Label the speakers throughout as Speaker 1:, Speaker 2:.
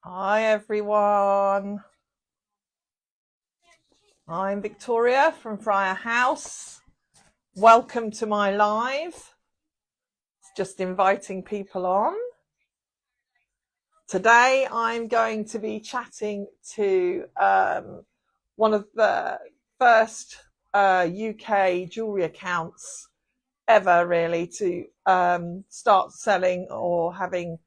Speaker 1: Hi everyone, I'm Victoria from Friarhouse. Welcome to my live. Just inviting people on. Today I'm going to be chatting to one of the first UK jewellery accounts ever really to start selling or having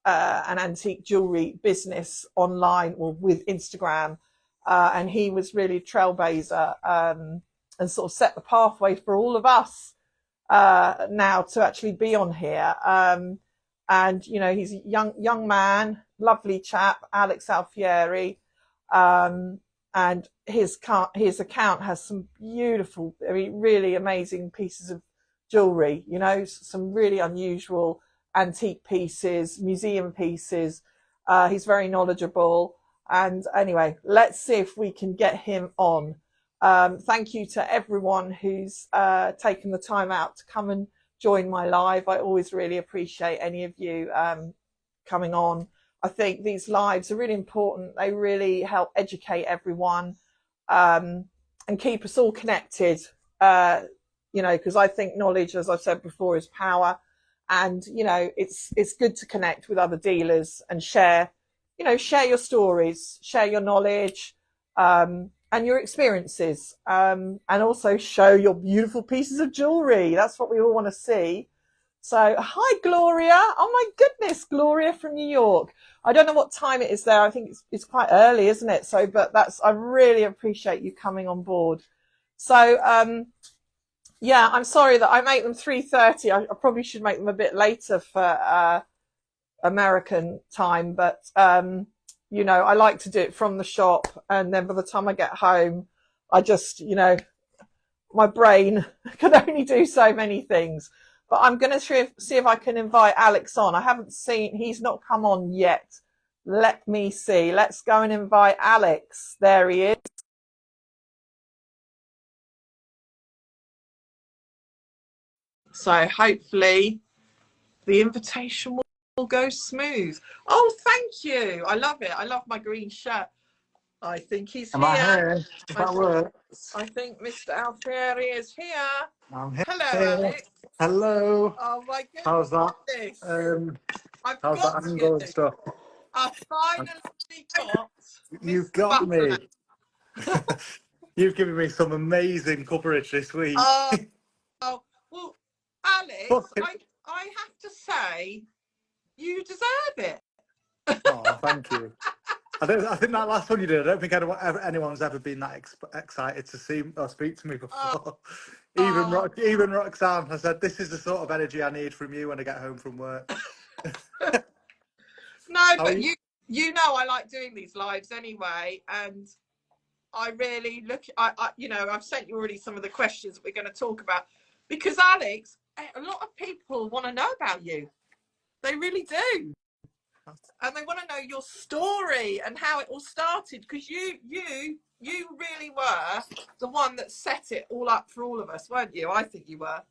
Speaker 1: an antique jewelry business online or with Instagram. And he was really a trailblazer and sort of set the pathway for all of us now to actually be on here. And you know, he's a young man, lovely chap, Alex Alferi. And his account has some beautiful, I mean, really amazing pieces of jewelry. You know, some really unusual antique pieces, museum pieces. He's very knowledgeable. And anyway, let's see if we can get him on. Thank you to everyone who's taken the time out to come and join my live. I always really appreciate any of you coming on. I think these lives are really important. They really help educate everyone and keep us all connected. You know, because I think knowledge, as I've said before, is power. And you know, it's good to connect with other dealers and share, you know, share your stories, share your knowledge, and your experiences, and also show your beautiful pieces of jewelry. That's what we all want to see. So, hi, Gloria. Oh my goodness, Gloria from New York. I don't know what time it is there. I think it's quite early, isn't it? So, but I really appreciate you coming on board. So, yeah, I'm sorry that I make them 3:30. I probably should make them a bit later for American time, but you know, I like to do it from the shop, and then by the time I get home, I just, you know, my brain can only do so many things. But I'm going to see if I can invite Alex on. I haven't seen, he's not come on yet. Let me see. Let's go and invite Alex. There he is. So hopefully the invitation will go smooth. Oh, thank you. I love it. I love my green shirt. I think he's
Speaker 2: Am I
Speaker 1: here.
Speaker 2: here? If that works.
Speaker 1: I think Mr. Alferi is here.
Speaker 2: I'm
Speaker 1: Hello,
Speaker 2: here.
Speaker 1: Alex.
Speaker 2: Hello.
Speaker 1: Oh my
Speaker 2: How's that?
Speaker 1: goodness. I've
Speaker 2: How's
Speaker 1: got
Speaker 2: that
Speaker 1: you.
Speaker 2: angle and stuff?
Speaker 1: I finally got
Speaker 2: You've
Speaker 1: Mr.
Speaker 2: got
Speaker 1: Butterlane.
Speaker 2: me. You've given me some amazing coverage this week.
Speaker 1: Oh, well, Alex,
Speaker 2: Fucking-
Speaker 1: I have to say, you deserve it.
Speaker 2: oh, thank you. I think that last one you did, I don't think anyone's ever been that excited to see or speak to me
Speaker 1: Oh,
Speaker 2: before.
Speaker 1: oh.
Speaker 2: Even Roxanne, I said, this is the sort of energy I need from you when I get home from work.
Speaker 1: No,
Speaker 2: How are
Speaker 1: but
Speaker 2: you?
Speaker 1: you know I like doing these lives anyway, and I really you know, I've sent you already some of the questions that we're going to talk about because Alex, a lot of people want to know about you. They really do, and they want to know your story and how it all started because you really were the one that set it all up for all of us, weren't you? I think you were.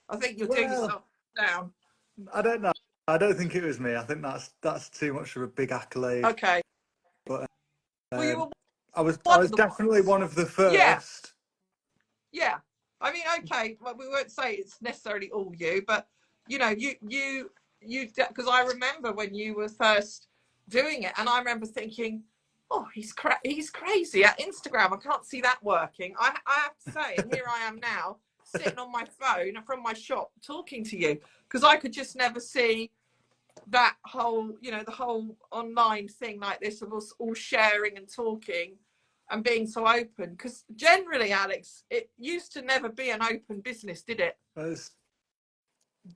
Speaker 1: I think you're doing
Speaker 2: Well,
Speaker 1: yourself down.
Speaker 2: I don't know. I don't think it was me. I think that's too much of a big accolade.
Speaker 1: Okay.
Speaker 2: But
Speaker 1: Well, you were
Speaker 2: I
Speaker 1: one
Speaker 2: was
Speaker 1: of the
Speaker 2: definitely one of the
Speaker 1: yeah.
Speaker 2: first.
Speaker 1: Yeah, I mean, okay, well, we won't say it's necessarily all you, but you know, you, because I remember when you were first doing it, and I remember thinking, oh, he's crazy at Instagram. I can't see that working. I have to say, and here I am now, sitting on my phone from my shop talking to you, because I could just never see that whole, you know, the whole online thing like this of us all sharing and talking and being so open, because generally, Alex, it used to never be an open business, did it?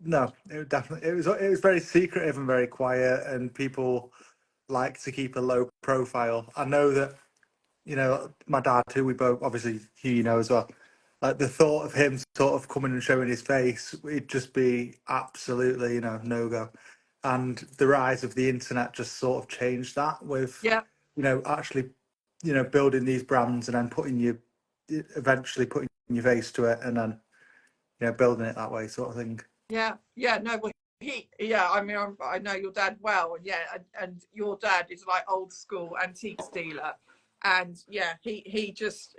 Speaker 2: No, it was very secretive and very quiet, and people like to keep a low profile. I know that, you know, my dad, who we both obviously you know as well. Like the thought of him sort of coming and showing his face, it'd just be absolutely, you know, no go. And the rise of the internet just sort of changed that with,
Speaker 1: Yeah,
Speaker 2: you know, actually, you know, building these brands and then eventually putting your face to it and then, you know, building it that way sort of thing.
Speaker 1: yeah, yeah. No, well, yeah, I mean, I know your dad well, and yeah, and your dad is like old school antiques dealer, and yeah, he just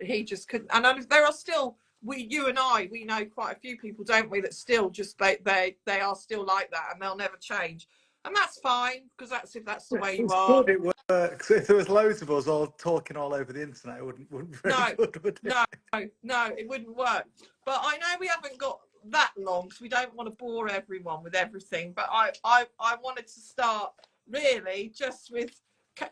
Speaker 1: couldn't. And there are still you and we know quite a few people, don't we, that still just they are still like that, and they'll never change, and that's fine because if that's the way you
Speaker 2: It's
Speaker 1: are.
Speaker 2: good it works. If there was loads of us all talking all over the internet, it wouldn't be very
Speaker 1: No,
Speaker 2: good, would it?
Speaker 1: no, no, it wouldn't work. But I know we haven't got that long, because we don't want to bore everyone with everything. But I wanted to start really just with,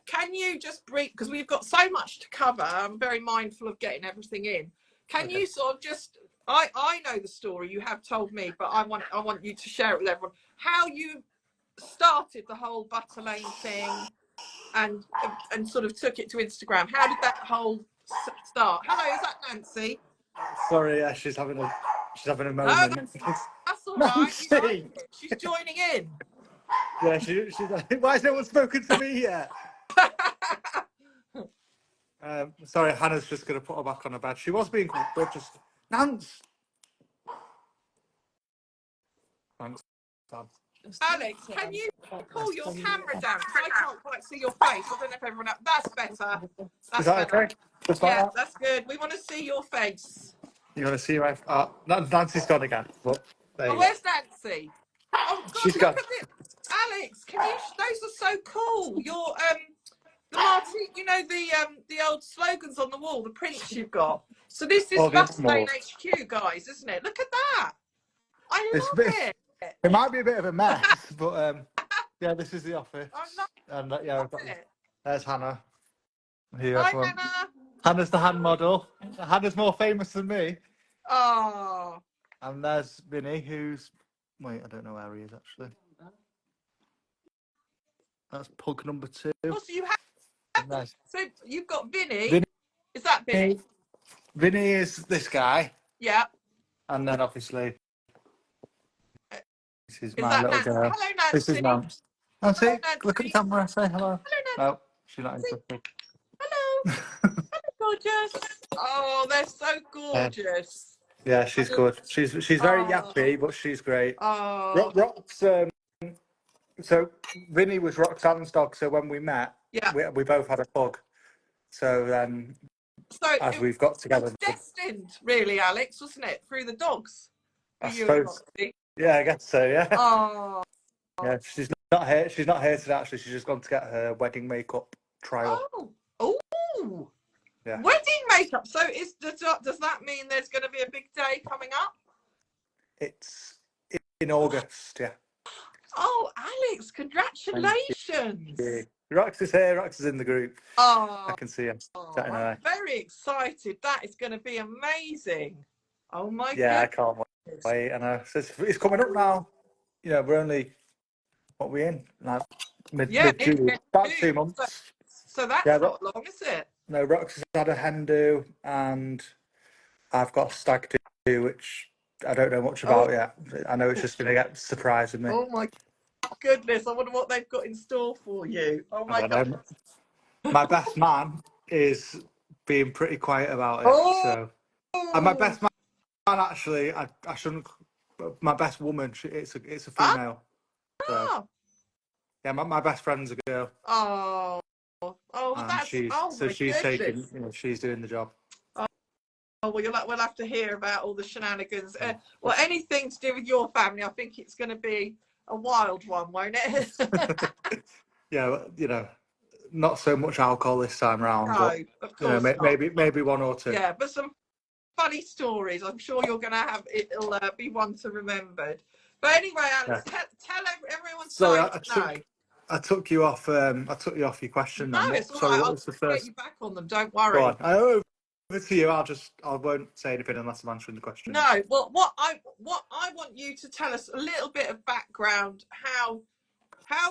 Speaker 1: can you just brief, because we've got so much to cover. I'm very mindful of getting everything in. Can
Speaker 2: Okay.
Speaker 1: you sort of just, I know the story, you have told me, but I want you to share it with everyone. How you started the whole Butterlane thing, and sort of took it to Instagram. How did that whole start? Hello, is that Nancy?
Speaker 2: Sorry, yeah, she's having a
Speaker 1: No,
Speaker 2: moment.
Speaker 1: that's all right. We like
Speaker 2: Nancy!
Speaker 1: it. She's joining in.
Speaker 2: Yeah, she's like, why has no one spoken to me yet? Sorry, Hannah's just going to put her back on her bed. She was being but just Nance. Thanks.
Speaker 1: Alex, can you pull your camera down? Because I can't quite see your face. I don't know if everyone else. That's better.
Speaker 2: Is
Speaker 1: That's
Speaker 2: that
Speaker 1: better.
Speaker 2: okay? Just like
Speaker 1: Yeah,
Speaker 2: that?
Speaker 1: that's good. We want to see your face.
Speaker 2: You want to see my... Nancy's gone again. But there
Speaker 1: Oh,
Speaker 2: you go.
Speaker 1: where's Nancy? Oh God,
Speaker 2: She's
Speaker 1: look
Speaker 2: gone.
Speaker 1: at this. Alex, can you? Those are so cool. Your the Martin, the old slogans on the wall, the prints you've got. So this is
Speaker 2: Oh, the
Speaker 1: Butterlane
Speaker 2: animals.
Speaker 1: HQ, guys, isn't it? Look at that. I
Speaker 2: It's a bit...
Speaker 1: love it.
Speaker 2: It might be a bit of a mess, but yeah, this is the office.
Speaker 1: I love
Speaker 2: And yeah,
Speaker 1: it.
Speaker 2: there's Hannah. Here,
Speaker 1: Hi,
Speaker 2: everyone.
Speaker 1: Hannah.
Speaker 2: Hannah's the hand model. Hannah's more famous than me.
Speaker 1: Oh,
Speaker 2: And there's Vinny, who's... Wait, I don't know where he is, actually. That's pug number 2.
Speaker 1: well, so you have.
Speaker 2: Nice.
Speaker 1: So you've got Vinny.
Speaker 2: Vinny,
Speaker 1: Is that Vinny?
Speaker 2: Vinny is this guy.
Speaker 1: Yeah.
Speaker 2: And then, obviously, this is
Speaker 1: Is
Speaker 2: my
Speaker 1: that
Speaker 2: little
Speaker 1: Nancy?
Speaker 2: girl.
Speaker 1: Hello,
Speaker 2: This is
Speaker 1: Nancy.
Speaker 2: Nance.
Speaker 1: Hello,
Speaker 2: Nancy, look at the
Speaker 1: Nancy.
Speaker 2: camera. Say hello.
Speaker 1: Hello,
Speaker 2: No, she's not
Speaker 1: Nancy.
Speaker 2: interested.
Speaker 1: Hello. Gorgeous. Oh, they're so gorgeous.
Speaker 2: Yeah, she's good. She's very
Speaker 1: Oh,
Speaker 2: yappy, but she's great.
Speaker 1: oh,
Speaker 2: Rock's so Vinny was Roxanne's dog. So when we met,
Speaker 1: yeah.
Speaker 2: we both had a pug. So then,
Speaker 1: So
Speaker 2: as
Speaker 1: it
Speaker 2: we've got
Speaker 1: was
Speaker 2: together,
Speaker 1: destined, really, Alex, wasn't it? Through the dogs for
Speaker 2: I
Speaker 1: you and
Speaker 2: suppose.
Speaker 1: Roxy.
Speaker 2: Yeah, I guess so. Yeah,
Speaker 1: Oh,
Speaker 2: yeah. She's not here. She's not here today. Actually, she's just gone to get her wedding makeup trial.
Speaker 1: oh,
Speaker 2: Yeah.
Speaker 1: wedding makeup. So does that mean there's going to be a big day coming up?
Speaker 2: It's in August. Yeah.
Speaker 1: Oh, Alex, congratulations.
Speaker 2: Rox is here. Rox is in the group.
Speaker 1: Oh,
Speaker 2: I can see him.
Speaker 1: I'm very excited. That is going to be amazing. Oh my
Speaker 2: Yeah, I
Speaker 1: goodness.
Speaker 2: can't wait. I know. So it's coming up now. You know, we're only what we in like mid June, about 2 months.
Speaker 1: So that's
Speaker 2: Yeah,
Speaker 1: not long, is it?
Speaker 2: no, Rox has had a hen do, and I've got a stag do, which I don't know much about yet. I know it's just going to get surprising me.
Speaker 1: Oh my goodness. I wonder what they've got in store for you. Oh
Speaker 2: I
Speaker 1: my
Speaker 2: don't
Speaker 1: God.
Speaker 2: know. My best man is being pretty quiet about it.
Speaker 1: Oh,
Speaker 2: So, and my best man actually, I shouldn't. My best woman, it's a female. So, yeah, my best friend's a girl.
Speaker 1: oh,
Speaker 2: And
Speaker 1: that's, oh my
Speaker 2: she's
Speaker 1: goodness.
Speaker 2: taking, she's doing the job.
Speaker 1: Oh, well, we'll have to hear about all the shenanigans. Well, anything to do with your family, I think it's going to be a wild one, won't it?
Speaker 2: Yeah, not so much alcohol this time round,
Speaker 1: No,
Speaker 2: but
Speaker 1: of course not.
Speaker 2: maybe 1 or 2.
Speaker 1: Yeah, but some funny stories. I'm sure you're going to have. It'll be one to remember. But anyway, Alex, tell everyone.
Speaker 2: Sorry, I took you off. I took you off your question.
Speaker 1: No,
Speaker 2: Then.
Speaker 1: it's all
Speaker 2: Sorry,
Speaker 1: right.
Speaker 2: what
Speaker 1: I'll
Speaker 2: was the first?
Speaker 1: get you back on them. Don't worry.
Speaker 2: Go on. Over to you. I won't say anything unless I'm answering the question.
Speaker 1: No. Well, what I want you to tell us a little bit of background, how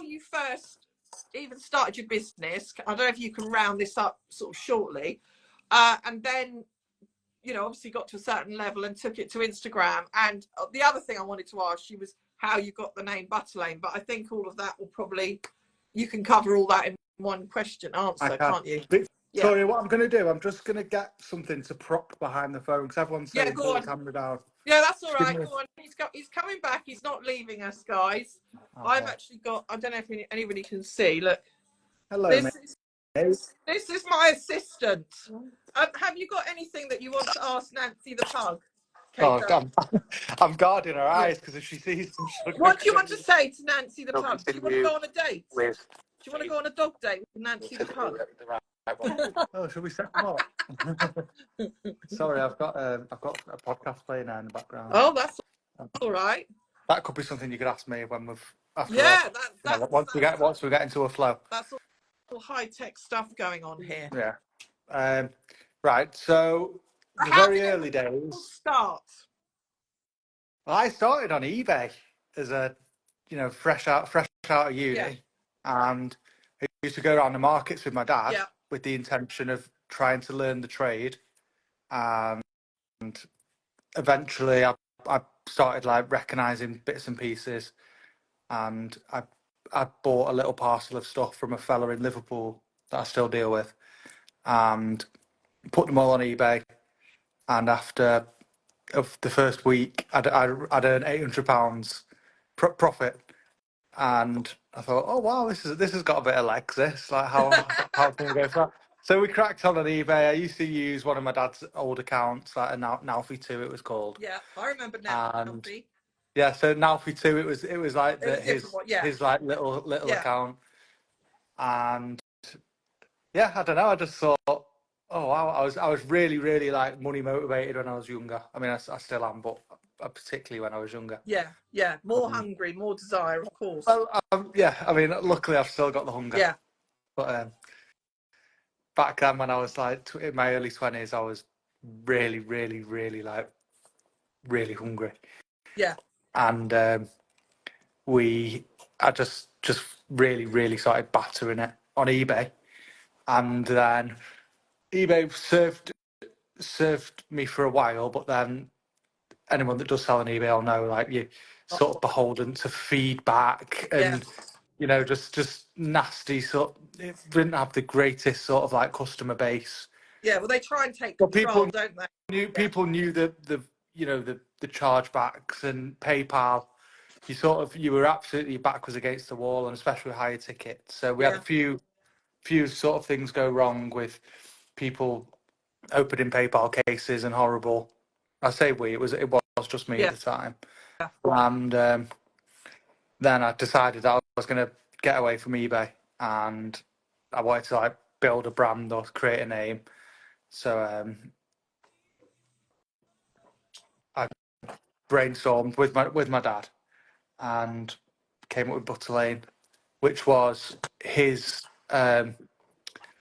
Speaker 1: you first even started your business. I don't know if you can round this up sort of shortly, and then obviously got to a certain level and took it to Instagram. And the other thing I wanted to ask you was how you got the name Butterlane, but I think all of that you can cover all that in one question answer, can't you?
Speaker 2: Victoria, what I'm going to do, I'm just going to get something to prop behind the phone because everyone's saying pull the camera down.
Speaker 1: Yeah, that's all
Speaker 2: Just give
Speaker 1: right.
Speaker 2: me
Speaker 1: Go on. He's coming back. He's not leaving us, guys. I've
Speaker 2: Okay.
Speaker 1: actually got. I don't know if anybody can see. Look,
Speaker 2: Hello,
Speaker 1: this
Speaker 2: mate.
Speaker 1: is this is my assistant. Have you got anything that you want to ask Nancy the pug, Kate?
Speaker 2: Oh, I'm guarding her
Speaker 1: Yeah.
Speaker 2: eyes because if she sees them, she'll
Speaker 1: What do you want to say to Nancy the pug? Do you want to
Speaker 2: continue
Speaker 1: go on a date?
Speaker 2: with.
Speaker 1: Do you want to go on a dog date with Nancy the pug?
Speaker 2: The right one. Oh, shall we set them up? Sorry, I've got a podcast playing now in the background.
Speaker 1: Oh, that's all right.
Speaker 2: That could be something you could ask me when we've after
Speaker 1: Yeah,
Speaker 2: once we get into a flow.
Speaker 1: that's all high tech stuff going on here.
Speaker 2: Yeah. Right. So the
Speaker 1: How
Speaker 2: very
Speaker 1: did it
Speaker 2: early
Speaker 1: all
Speaker 2: days,
Speaker 1: start?
Speaker 2: I started on eBay as a fresh out of
Speaker 1: Yeah,
Speaker 2: uni, and I used to go around the markets with my dad
Speaker 1: yeah,
Speaker 2: with the intention of trying to learn the trade. And eventually, I started like recognizing bits and pieces, and I bought a little parcel of stuff from a fella in Liverpool that I still deal with, and put them all on eBay. And after of the first week, I'd earned £800 profit, and I thought, oh wow, this has got a bit of legs. This like how can we go for that? So we cracked on eBay. I used to use one of my dad's old accounts, like a Nalfi 2, it was called,
Speaker 1: yeah. I remember now.
Speaker 2: and
Speaker 1: Alfie.
Speaker 2: yeah, so Nalfi 2, it was like
Speaker 1: It was a different one. Yeah,
Speaker 2: his like little
Speaker 1: yeah,
Speaker 2: account, and yeah, I don't know. I just thought, oh wow, I was really really like money motivated when I was younger. I mean, I still am, but particularly when I was younger.
Speaker 1: yeah, yeah. More
Speaker 2: Um,
Speaker 1: hungry, more desire, of course.
Speaker 2: well, yeah, I mean, luckily I've still got the hunger,
Speaker 1: Yeah,
Speaker 2: but back then when I was like in my early 20s, I was really really really like really hungry,
Speaker 1: yeah,
Speaker 2: and I just really really started battering it on eBay, and then eBay served me for a while, but then anyone that does sell on eBay will know, like, you sort of beholden to feedback,
Speaker 1: yeah,
Speaker 2: and just nasty sort. It didn't have the greatest sort of like customer base.
Speaker 1: yeah. Well, they try and take
Speaker 2: But
Speaker 1: control, don't they? Yeah,
Speaker 2: people knew the chargebacks and PayPal. You were absolutely backwards against the wall, and especially with higher tickets. So we had
Speaker 1: yeah,
Speaker 2: a few sort of things go wrong with people opening PayPal cases and horrible. I say it was just me at
Speaker 1: yeah,
Speaker 2: the time, and then I decided that I was going to get away from eBay, and I wanted to like build a brand or create a name. So I brainstormed with my dad and came up with Butterlane, which was his.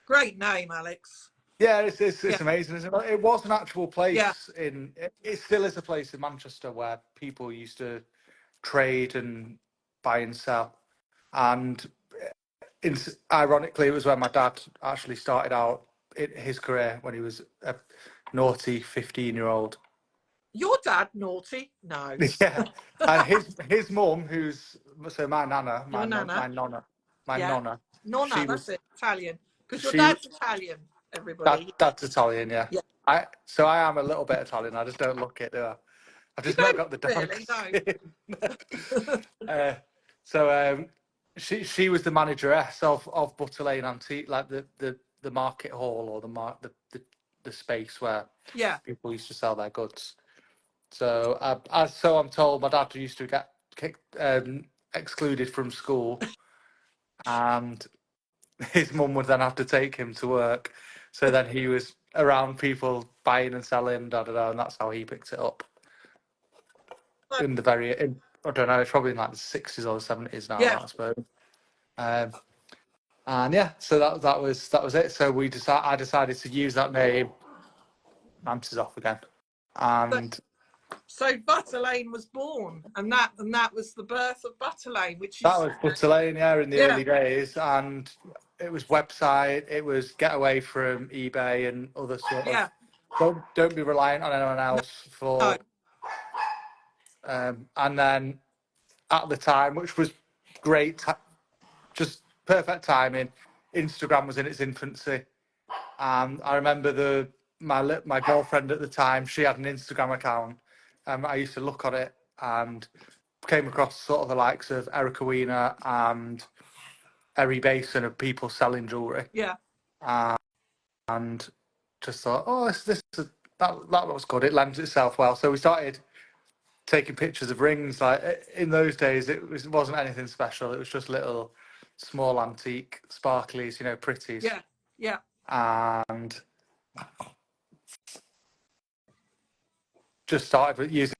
Speaker 1: Great name, Alex.
Speaker 2: Yeah,
Speaker 1: Yeah,
Speaker 2: it's amazing, isn't it? It was an actual
Speaker 1: yeah,
Speaker 2: place it still is a place in Manchester where people used to trade and buy and sell. And ironically, it was where my dad actually started out in his career when he was a naughty 15-year-old.
Speaker 1: your dad naughty? No,
Speaker 2: Yeah, and his mum, who's so my nana,
Speaker 1: your nana.
Speaker 2: my
Speaker 1: Yeah,
Speaker 2: nonna,
Speaker 1: nonna.
Speaker 2: she
Speaker 1: That's
Speaker 2: was
Speaker 1: it. Italian. Because your
Speaker 2: she
Speaker 1: dad's Italian. Everybody.
Speaker 2: that's Italian, yeah.
Speaker 1: Yeah.
Speaker 2: I am a little bit Italian. I just don't look it, do I? I've
Speaker 1: You
Speaker 2: just not
Speaker 1: don't
Speaker 2: got the dark
Speaker 1: really, no.
Speaker 2: skin. uh, so she was the manageress of Butterlane Antique, like the market hall, or the space where
Speaker 1: Yeah,
Speaker 2: people used to sell their goods. So so I'm told, my dad used to get excluded from school, and his mum would then have to take him to work. So then he was around people buying and selling, and that's how he picked it up. In the I don't know, it's probably in like the 60s or the 70s now,
Speaker 1: yeah.
Speaker 2: I suppose. Um, and yeah, so that was it. So I decided to use that name. Answers off again,
Speaker 1: So,
Speaker 2: and
Speaker 1: so Butterlane was born, and that was the birth of Butterlane, which
Speaker 2: that
Speaker 1: is
Speaker 2: was Butterlane, yeah, in the
Speaker 1: yeah,
Speaker 2: early days. And it was website, it was get away from eBay and other sort of
Speaker 1: yeah.
Speaker 2: don't be reliant on anyone
Speaker 1: No,
Speaker 2: else
Speaker 1: no,
Speaker 2: for. And then at the time, which was great, just perfect timing. Instagram was in its infancy. I remember my girlfriend at the time. She had an Instagram account, I used to look on it and came across sort of the likes of Erica Wiener and Eri Basin of people selling jewellery,
Speaker 1: Yeah.
Speaker 2: and just thought, oh, that looks good. It lends itself well. So we started taking pictures of rings. Like in those days, it wasn't anything special. It was just little small antique sparklies, pretties.
Speaker 1: Yeah. Yeah.
Speaker 2: And just started with using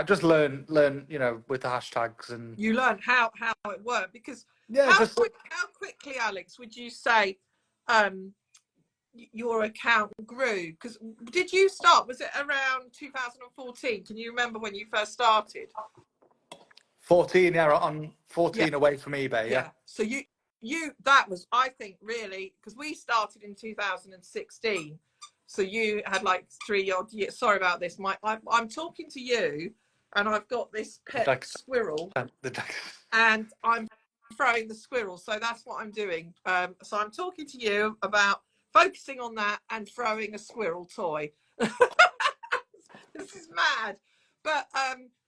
Speaker 2: just learn, with the hashtags and
Speaker 1: You learn how it worked, because
Speaker 2: yeah, just
Speaker 1: how quickly, Alex, would you say um your account grew? Because did you start, was it around 2014? Can you remember when you first started?
Speaker 2: 14, yeah, on
Speaker 1: Yeah.
Speaker 2: 14 away from eBay, yeah.
Speaker 1: Yeah. So you that was, I think, really, because we started in 2016. So you had like 3 odd years. Sorry about this, Mike. I'm talking to you, and I've got this pet squirrel, and I'm throwing the squirrel. So that's what I'm doing. So I'm talking to you about focusing on that and throwing a squirrel toy. This is mad. But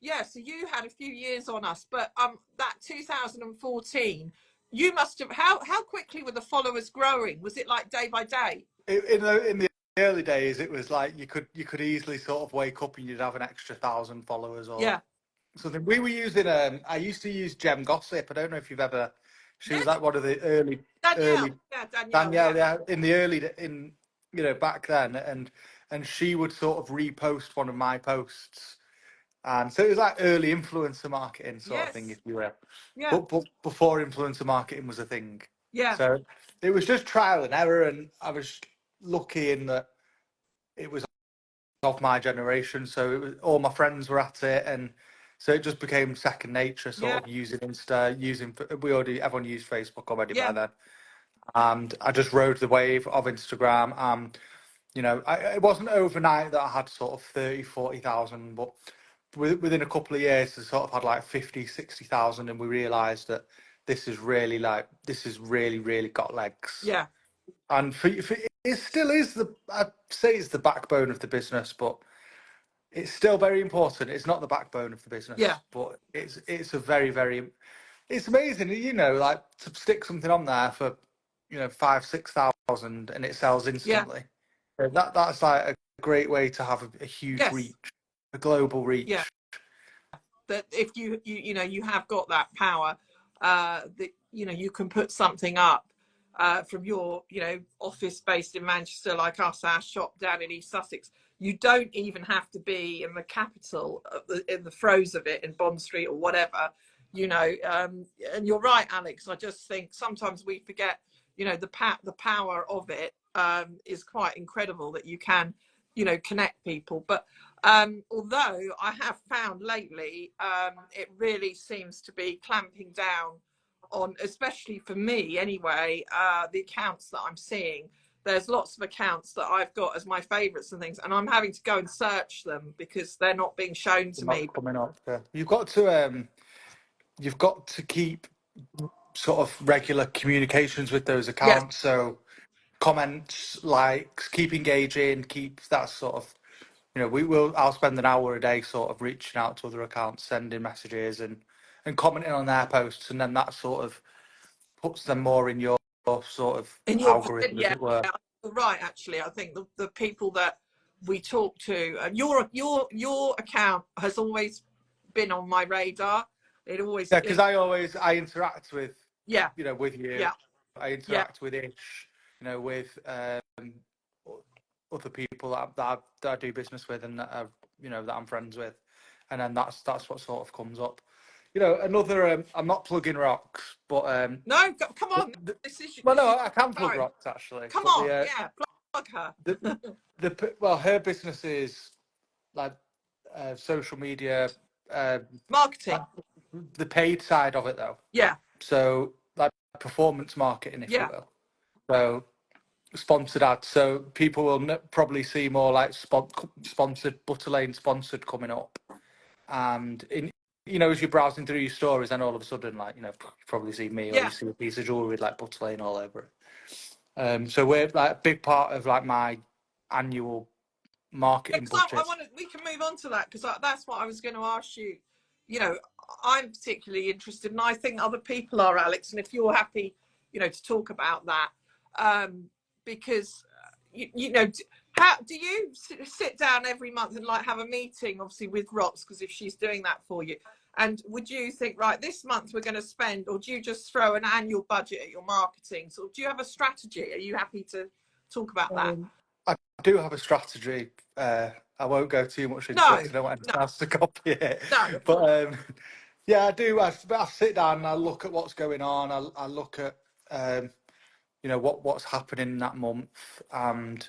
Speaker 1: yeah, so you had a few years on us, but that 2014, you must have, how quickly were the followers growing? Was it like day by day?
Speaker 2: In the early days, it was like you could easily sort of wake up and you'd have an extra 1,000 followers or
Speaker 1: Yeah.
Speaker 2: something. We were using I used to use Gem Gossip. I don't know if you've ever. She was
Speaker 1: Yes.
Speaker 2: like one of the early
Speaker 1: Danielle. Yeah, Danielle.
Speaker 2: Danielle,
Speaker 1: Yeah.
Speaker 2: yeah, in the early back then, and she would sort of repost one of my posts, and so it was like early influencer marketing sort of thing, if
Speaker 1: Yes.
Speaker 2: you will.
Speaker 1: Yeah.
Speaker 2: But before influencer marketing was a thing,
Speaker 1: Yeah.
Speaker 2: so it was just trial and error, and I was lucky in that it was of my generation, so it was, all my friends were at it, and so it just became second nature,
Speaker 1: Yeah.
Speaker 2: sort of using Insta, everyone used Facebook already by
Speaker 1: Yeah.
Speaker 2: then, and I just rode the wave of Instagram. It wasn't overnight that I had sort of 30, 40,000, but within a couple of years, I sort of had like 50, 60,000, and we realised that this is really, really got legs.
Speaker 1: Yeah.
Speaker 2: And it still is I'd say it's the backbone of the business, but it's still very important. It's not the backbone of the
Speaker 1: Yeah.
Speaker 2: business, but it's a very, very, it's amazing, like to stick something on there for, 5, 6,000 and it sells
Speaker 1: Yeah.
Speaker 2: instantly. That's like a great way to have a huge
Speaker 1: Yes.
Speaker 2: reach, a global
Speaker 1: Yeah.
Speaker 2: reach.
Speaker 1: That if you have got that power, that you can put something up from your office based in Manchester, like us, our shop down in East Sussex. You don't even have to be in the capital, in the throes of it, in Bond Street or whatever. And you're right, Alex. I just think sometimes we forget, the power of it is quite incredible, that you can connect people. But although I have found lately, it really seems to be clamping down on, especially for me anyway, the accounts that I'm seeing. There's lots of accounts that I've got as my favourites and things, and I'm having to go and search them because they're not being shown to me.
Speaker 2: Not coming up. Yeah. You've got to keep sort of regular communications with those
Speaker 1: Yes,
Speaker 2: accounts. So comments, likes, keep engaging, keep that sort of, I'll spend an hour a day sort of reaching out to other accounts, sending messages and commenting on their posts, and then that sort of puts them more in your sort of
Speaker 1: in your
Speaker 2: algorithm, as
Speaker 1: yeah,
Speaker 2: it were.
Speaker 1: you're right. Actually, I think the people that we talk to, and your account has always been on my radar. It always,
Speaker 2: Yeah, because I interact with,
Speaker 1: yeah,
Speaker 2: with you.
Speaker 1: yeah,
Speaker 2: I
Speaker 1: yeah,
Speaker 2: interact with Ish, with other people that I do business with and that I'm friends with, and then that's what sort of comes up. Another. I'm not plugging rocks, but
Speaker 1: no, come
Speaker 2: the,
Speaker 1: on,
Speaker 2: the,
Speaker 1: this
Speaker 2: well,
Speaker 1: is
Speaker 2: no,
Speaker 1: your
Speaker 2: I can plug
Speaker 1: time.
Speaker 2: rocks actually,
Speaker 1: Come
Speaker 2: but
Speaker 1: on, yeah, plug her.
Speaker 2: the her business is like social media, uh,
Speaker 1: Marketing,
Speaker 2: the paid side of it though.
Speaker 1: yeah,
Speaker 2: So like performance marketing, if you
Speaker 1: yeah,
Speaker 2: will. So sponsored ads. So people will probably see more like sponsored Butterlane sponsored coming up, and as you're browsing through your stories, then all of a sudden, like you probably see me or you
Speaker 1: yeah,
Speaker 2: see a piece of jewelry with like Butterlane all over it. So we're like a big part of like my annual marketing
Speaker 1: Because I
Speaker 2: budget.
Speaker 1: want to, we can move on to that because that's what I was going to ask you. You know, I'm particularly interested, and I think other people are, Alex. And if you're happy, to talk about that, because you know, how do you sit down every month and like have a meeting, obviously with Rox, because if she's doing that for you, and would you think, right, this month we're going to spend, or do you just throw an annual budget at your marketing? So do you have a strategy? Are you happy to talk about that?
Speaker 2: I do have a strategy. I won't go too much into it
Speaker 1: No,
Speaker 2: because I don't want
Speaker 1: no,
Speaker 2: anyone else to copy it.
Speaker 1: no, of course.
Speaker 2: But yeah, I do. I sit down and I look at what's going on. I look at what's happening in that month and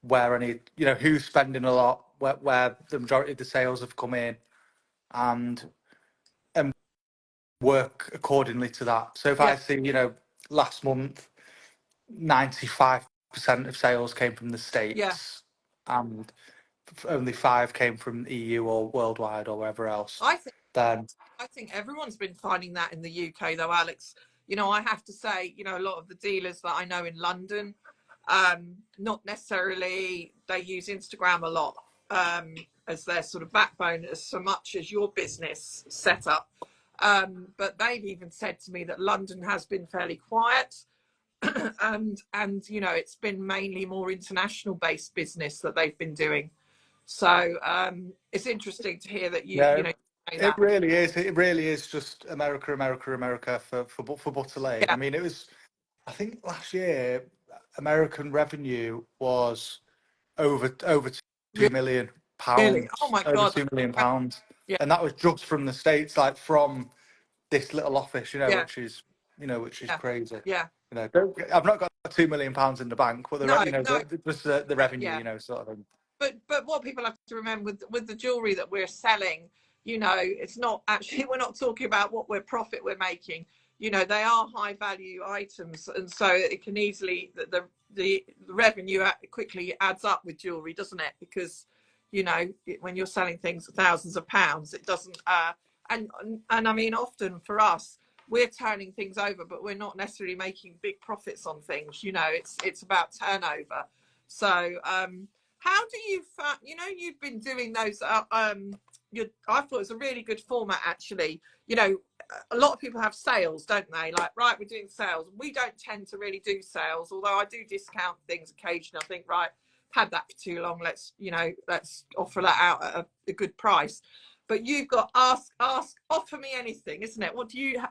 Speaker 2: where I need, who's spending a lot, where the majority of the sales have come in, and work accordingly to that. So if
Speaker 1: Yeah,
Speaker 2: I see, last month 95% of sales came from the
Speaker 1: yeah.
Speaker 2: States and only 5 came from EU or worldwide or wherever else,
Speaker 1: I think
Speaker 2: then
Speaker 1: I think everyone's been finding that in the UK, though, Alex. I have to say, a lot of the dealers that I know in London, not necessarily they use Instagram a lot as their sort of backbone, as so much as your business setup. But they've even said to me that London has been fairly quiet, and it's been mainly more international based business that they've been doing. So it's interesting to hear that
Speaker 2: yeah,
Speaker 1: you say
Speaker 2: it
Speaker 1: that.
Speaker 2: really is. It really is just America, America, America for Butterlane. I
Speaker 1: Yeah,
Speaker 2: mean, it was. I think last year American revenue was over 2 million
Speaker 1: really. Oh
Speaker 2: pounds,
Speaker 1: my
Speaker 2: over
Speaker 1: God.
Speaker 2: 2 million pounds,
Speaker 1: Yeah,
Speaker 2: and that was just from the States, like from this little office,
Speaker 1: yeah,
Speaker 2: which is
Speaker 1: yeah,
Speaker 2: crazy.
Speaker 1: yeah.
Speaker 2: I've not got 2 million pounds in the bank, but
Speaker 1: No, no,
Speaker 2: just the revenue,
Speaker 1: yeah.
Speaker 2: sort of thing.
Speaker 1: But what people have to remember with the jewelry that we're selling, it's not actually we're not talking about what profit we're making. They are high value items, and so it can easily the revenue quickly adds up with jewelry, doesn't it? Because when you're selling things for thousands of pounds, it doesn't. And I mean, often for us, we're turning things over, but we're not necessarily making big profits on things. It's about turnover. So how do you find, you've been doing those, I thought it was a really good format, actually. A lot of people have sales, don't they? Like, right, we're doing sales. We don't tend to really do sales, although I do discount things occasionally. I think, right, I've had that for too long. Let's offer that out at a good price. But you've got ask, offer me anything, isn't it?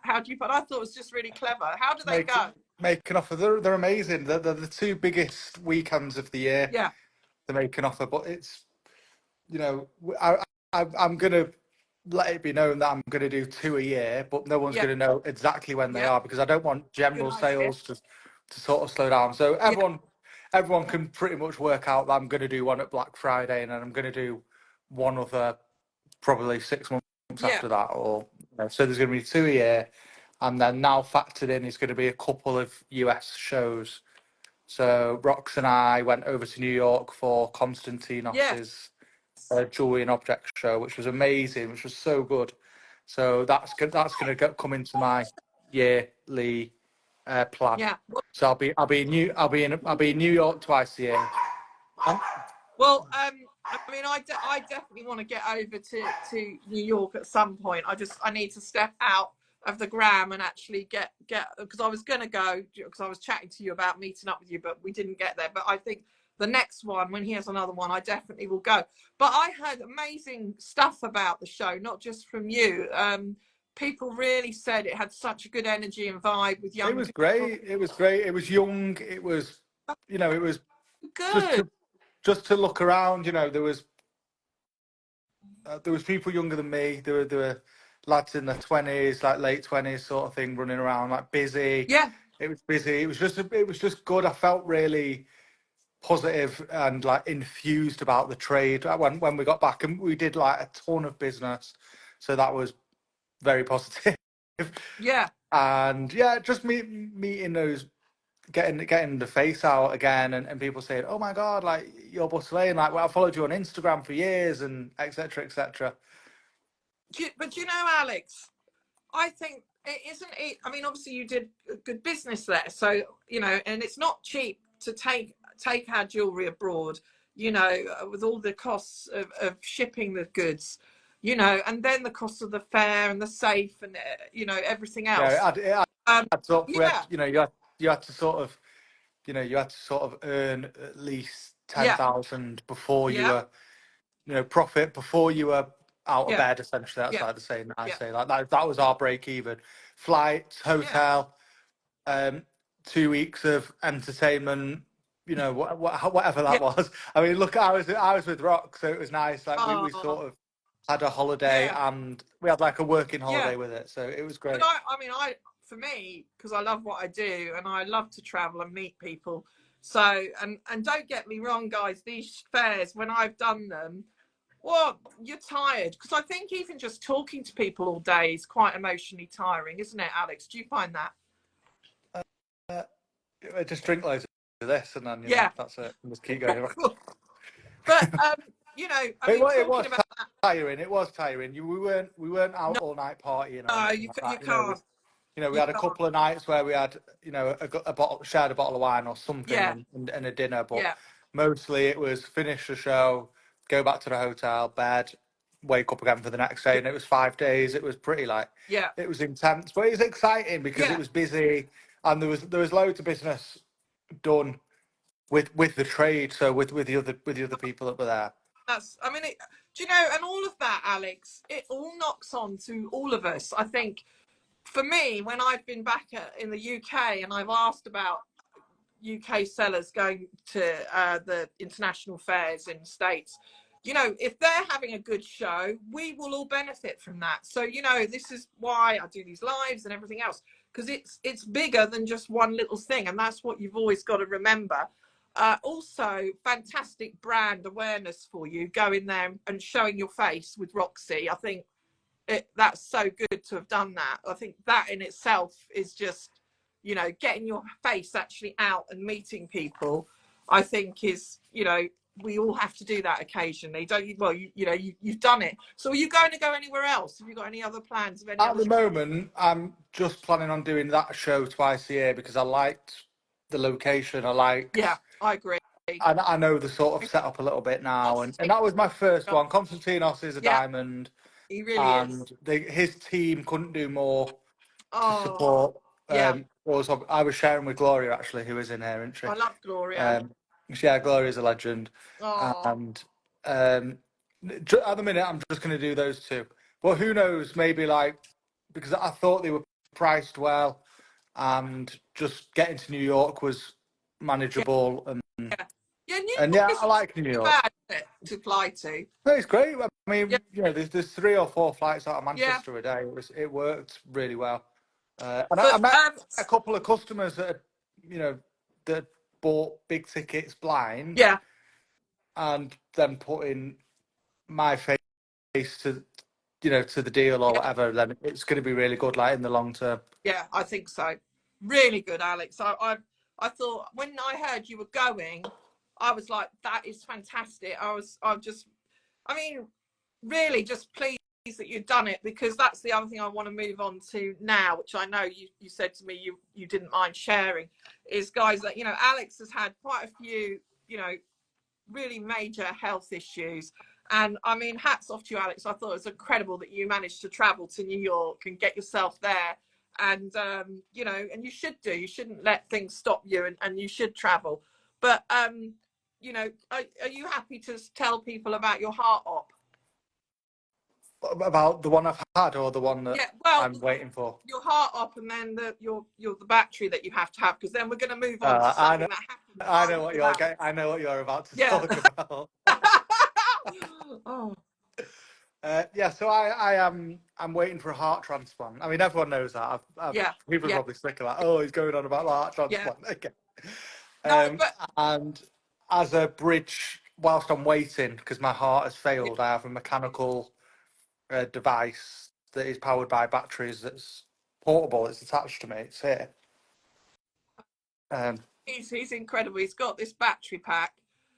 Speaker 1: How do you, but I thought it was just really clever. How do they
Speaker 2: Make
Speaker 1: go?
Speaker 2: make an offer. They're amazing. They're the two biggest weekends of the year.
Speaker 1: Yeah,
Speaker 2: They make an offer, but it's I'm gonna let it be known that I'm gonna do 2 a year, but no one's
Speaker 1: yeah,
Speaker 2: gonna know exactly when they
Speaker 1: yeah.
Speaker 2: are because I don't want
Speaker 1: Good
Speaker 2: general
Speaker 1: idea.
Speaker 2: sales to sort of slow down. So
Speaker 1: Yeah,
Speaker 2: everyone can pretty much work out that I'm gonna do one at Black Friday and then I'm gonna do one other probably 6 months
Speaker 1: yeah,
Speaker 2: after that, or so there's gonna be 2 a year, and then now factored in is gonna be a couple of US shows. So Rox and I went over to New York for
Speaker 1: yeah,
Speaker 2: Konstantinos's jewelry and object show, which was amazing, which was so good. So that's good. That's going to come into my yearly plan.
Speaker 1: yeah.
Speaker 2: So I'll be in New York twice a year. Um,
Speaker 1: Well, I mean, I definitely want to get over to New York at some point. I need to step out of the gram and actually get because I was going to go because I was chatting to you about meeting up with you, but we didn't get there. But I think the next one, when he has another one, I definitely will go. But I heard amazing stuff about the show, not just from you. People really said it had such a good energy and vibe with
Speaker 2: it
Speaker 1: young
Speaker 2: was
Speaker 1: people.
Speaker 2: great. It was great. It was young. It was just
Speaker 1: Good.
Speaker 2: to look around. There was people younger than me. There were lads in their 20s, like late 20s, sort of thing, running around like busy.
Speaker 1: Yeah,
Speaker 2: It was busy. It was just good. I felt really positive and like enthused about the trade when we got back, and we did like a ton of business, so that was very positive.
Speaker 1: yeah,
Speaker 2: And yeah, just meeting those, getting the face out again, and people saying, "Oh my God, like you're Butterlane, like well, I followed you on Instagram for years," and etc. etc.
Speaker 1: but Alex, I think it isn't it. I mean, obviously you did good business there, so and it's not cheap to take our jewelry abroad. with all the costs of shipping the goods, and then the cost of the fare and the safe and everything else.
Speaker 2: Yeah, it adds up. We had,
Speaker 1: Yeah,
Speaker 2: you had to sort of, you had to sort of earn at least ten
Speaker 1: yeah,
Speaker 2: thousand before you
Speaker 1: yeah,
Speaker 2: were, profit before you were out of
Speaker 1: yeah,
Speaker 2: bed. Essentially, that's
Speaker 1: yeah,
Speaker 2: like the saying I
Speaker 1: yeah,
Speaker 2: say. Like that was our break even. Flights,
Speaker 1: yeah,
Speaker 2: hotel, 2 weeks of entertainment. Whatever that
Speaker 1: yeah.
Speaker 2: was. I mean, look, I was with Rock, so it was nice. Like we
Speaker 1: Oh,
Speaker 2: sort of had a holiday,
Speaker 1: yeah,
Speaker 2: and we had like a working
Speaker 1: yeah.
Speaker 2: holiday with it, so it was
Speaker 1: But
Speaker 2: great.
Speaker 1: I mean, for me, because I love what I do and I love to travel and meet people. So, and don't get me wrong, guys, these fairs, when I've done them, well, you're tired. Because I think even just talking to people all day is quite emotionally tiring, isn't it, Alex? Do you find that?
Speaker 2: Uh, I just drink loads of this, and then
Speaker 1: Yeah.
Speaker 2: that's it. And just keep going.
Speaker 1: But, I mean,
Speaker 2: It
Speaker 1: talking
Speaker 2: was
Speaker 1: about that,
Speaker 2: tiring. It was tiring. We weren't out
Speaker 1: no,
Speaker 2: all night partying or anything like
Speaker 1: you
Speaker 2: that.
Speaker 1: can't.
Speaker 2: We
Speaker 1: You
Speaker 2: had a
Speaker 1: can't.
Speaker 2: couple of nights where we had, a bottle, shared a bottle of wine or something,
Speaker 1: Yeah.
Speaker 2: and a dinner. But
Speaker 1: Yeah.
Speaker 2: mostly it was finish the show, go back to the hotel, bed, wake up again for the next day,
Speaker 1: Yeah.
Speaker 2: and it was 5 days. It was pretty
Speaker 1: Yeah.
Speaker 2: it was intense, but it was exciting because it
Speaker 1: Yeah.
Speaker 2: was busy, and there was loads of business done with the trade. So with the other people that were there.
Speaker 1: I mean, and all of that, Alex, it all knocks on to all of us. I think for me, when I've been back in the UK and I've asked about UK sellers going to the international fairs in the States, if they're having a good show, we will all benefit from that. So, this is why I do these lives and everything else, because it's bigger than just one little thing. And that's what you've always got to remember. Also, fantastic brand awareness for you going there and showing your face with Roxy. I think that's so good to have done that. I think that in itself is just, getting your face actually out and meeting people. I think is, we all have to do that occasionally, don't you? Well, you've done it. So are you going to go anywhere else? Have you got any other plans of any
Speaker 2: At
Speaker 1: other?
Speaker 2: the moment, I'm just planning on doing that show twice a year because I liked the location.
Speaker 1: Yeah, I agree.
Speaker 2: I know the sort of setup a little bit now, and that was my first one. Constantinos is a
Speaker 1: Yeah,
Speaker 2: diamond,
Speaker 1: he really is.
Speaker 2: and his team couldn't do more to
Speaker 1: Oh,
Speaker 2: support.
Speaker 1: yeah,
Speaker 2: I was sharing with Gloria actually, who is in here, isn't she?
Speaker 1: I love Gloria.
Speaker 2: Um, yeah, Gloria's a legend,
Speaker 1: Oh,
Speaker 2: and at the minute I'm just going to do those two. But who knows? Maybe because I thought they were priced well, and just getting to New York was
Speaker 1: yeah,
Speaker 2: manageable,
Speaker 1: yeah. Yeah, New
Speaker 2: and
Speaker 1: York
Speaker 2: yeah, I
Speaker 1: isn't
Speaker 2: like New
Speaker 1: too
Speaker 2: York.
Speaker 1: bad, is it, to fly to?
Speaker 2: No, it's great. I
Speaker 1: Yeah,
Speaker 2: mean, there's 3 or 4 flights out of
Speaker 1: yeah.
Speaker 2: Manchester a day. It worked really well, and I
Speaker 1: But
Speaker 2: met a couple of customers that bought big tickets blind,
Speaker 1: yeah,
Speaker 2: and then putting my face to the deal or
Speaker 1: yeah,
Speaker 2: whatever. Then it's going to be really good, like in the long term.
Speaker 1: yeah, I think so. Really good, Alex. I thought when I heard you were going, I was like, that is fantastic. I mean, really just pleased that you've done it, because that's the other thing I want to move on to now, which I know you said to me you didn't mind sharing, is guys that, Alex has had quite a few, really major health issues. And I mean, hats off to you, Alex. I thought it was incredible that you managed to travel to New York and get yourself there. And, and you should do, you shouldn't let things stop you, and you should travel. But, are you happy to tell people about your heart op?
Speaker 2: About the one I've had or the one that
Speaker 1: Yeah, well,
Speaker 2: I'm waiting for.
Speaker 1: your heart op, and then the battery that you have to have, because then we're going to move on to something that happened
Speaker 2: I
Speaker 1: while
Speaker 2: know
Speaker 1: you
Speaker 2: what
Speaker 1: were out.
Speaker 2: I know what you're about to
Speaker 1: Yeah.
Speaker 2: talk about.
Speaker 1: Oh,
Speaker 2: Yeah, so I'm waiting for a heart transplant. I mean, everyone knows that.
Speaker 1: yeah,
Speaker 2: People are
Speaker 1: yeah,
Speaker 2: probably sick of that. Oh, he's going on about the heart
Speaker 1: yeah.
Speaker 2: transplant. Okay.
Speaker 1: No, but
Speaker 2: And as a bridge, whilst I'm waiting, because my heart has
Speaker 1: yeah,
Speaker 2: failed, I have a mechanical device that is powered by batteries. That's portable. It's attached to me. It's here. Um,
Speaker 1: he's incredible. He's got this battery pack.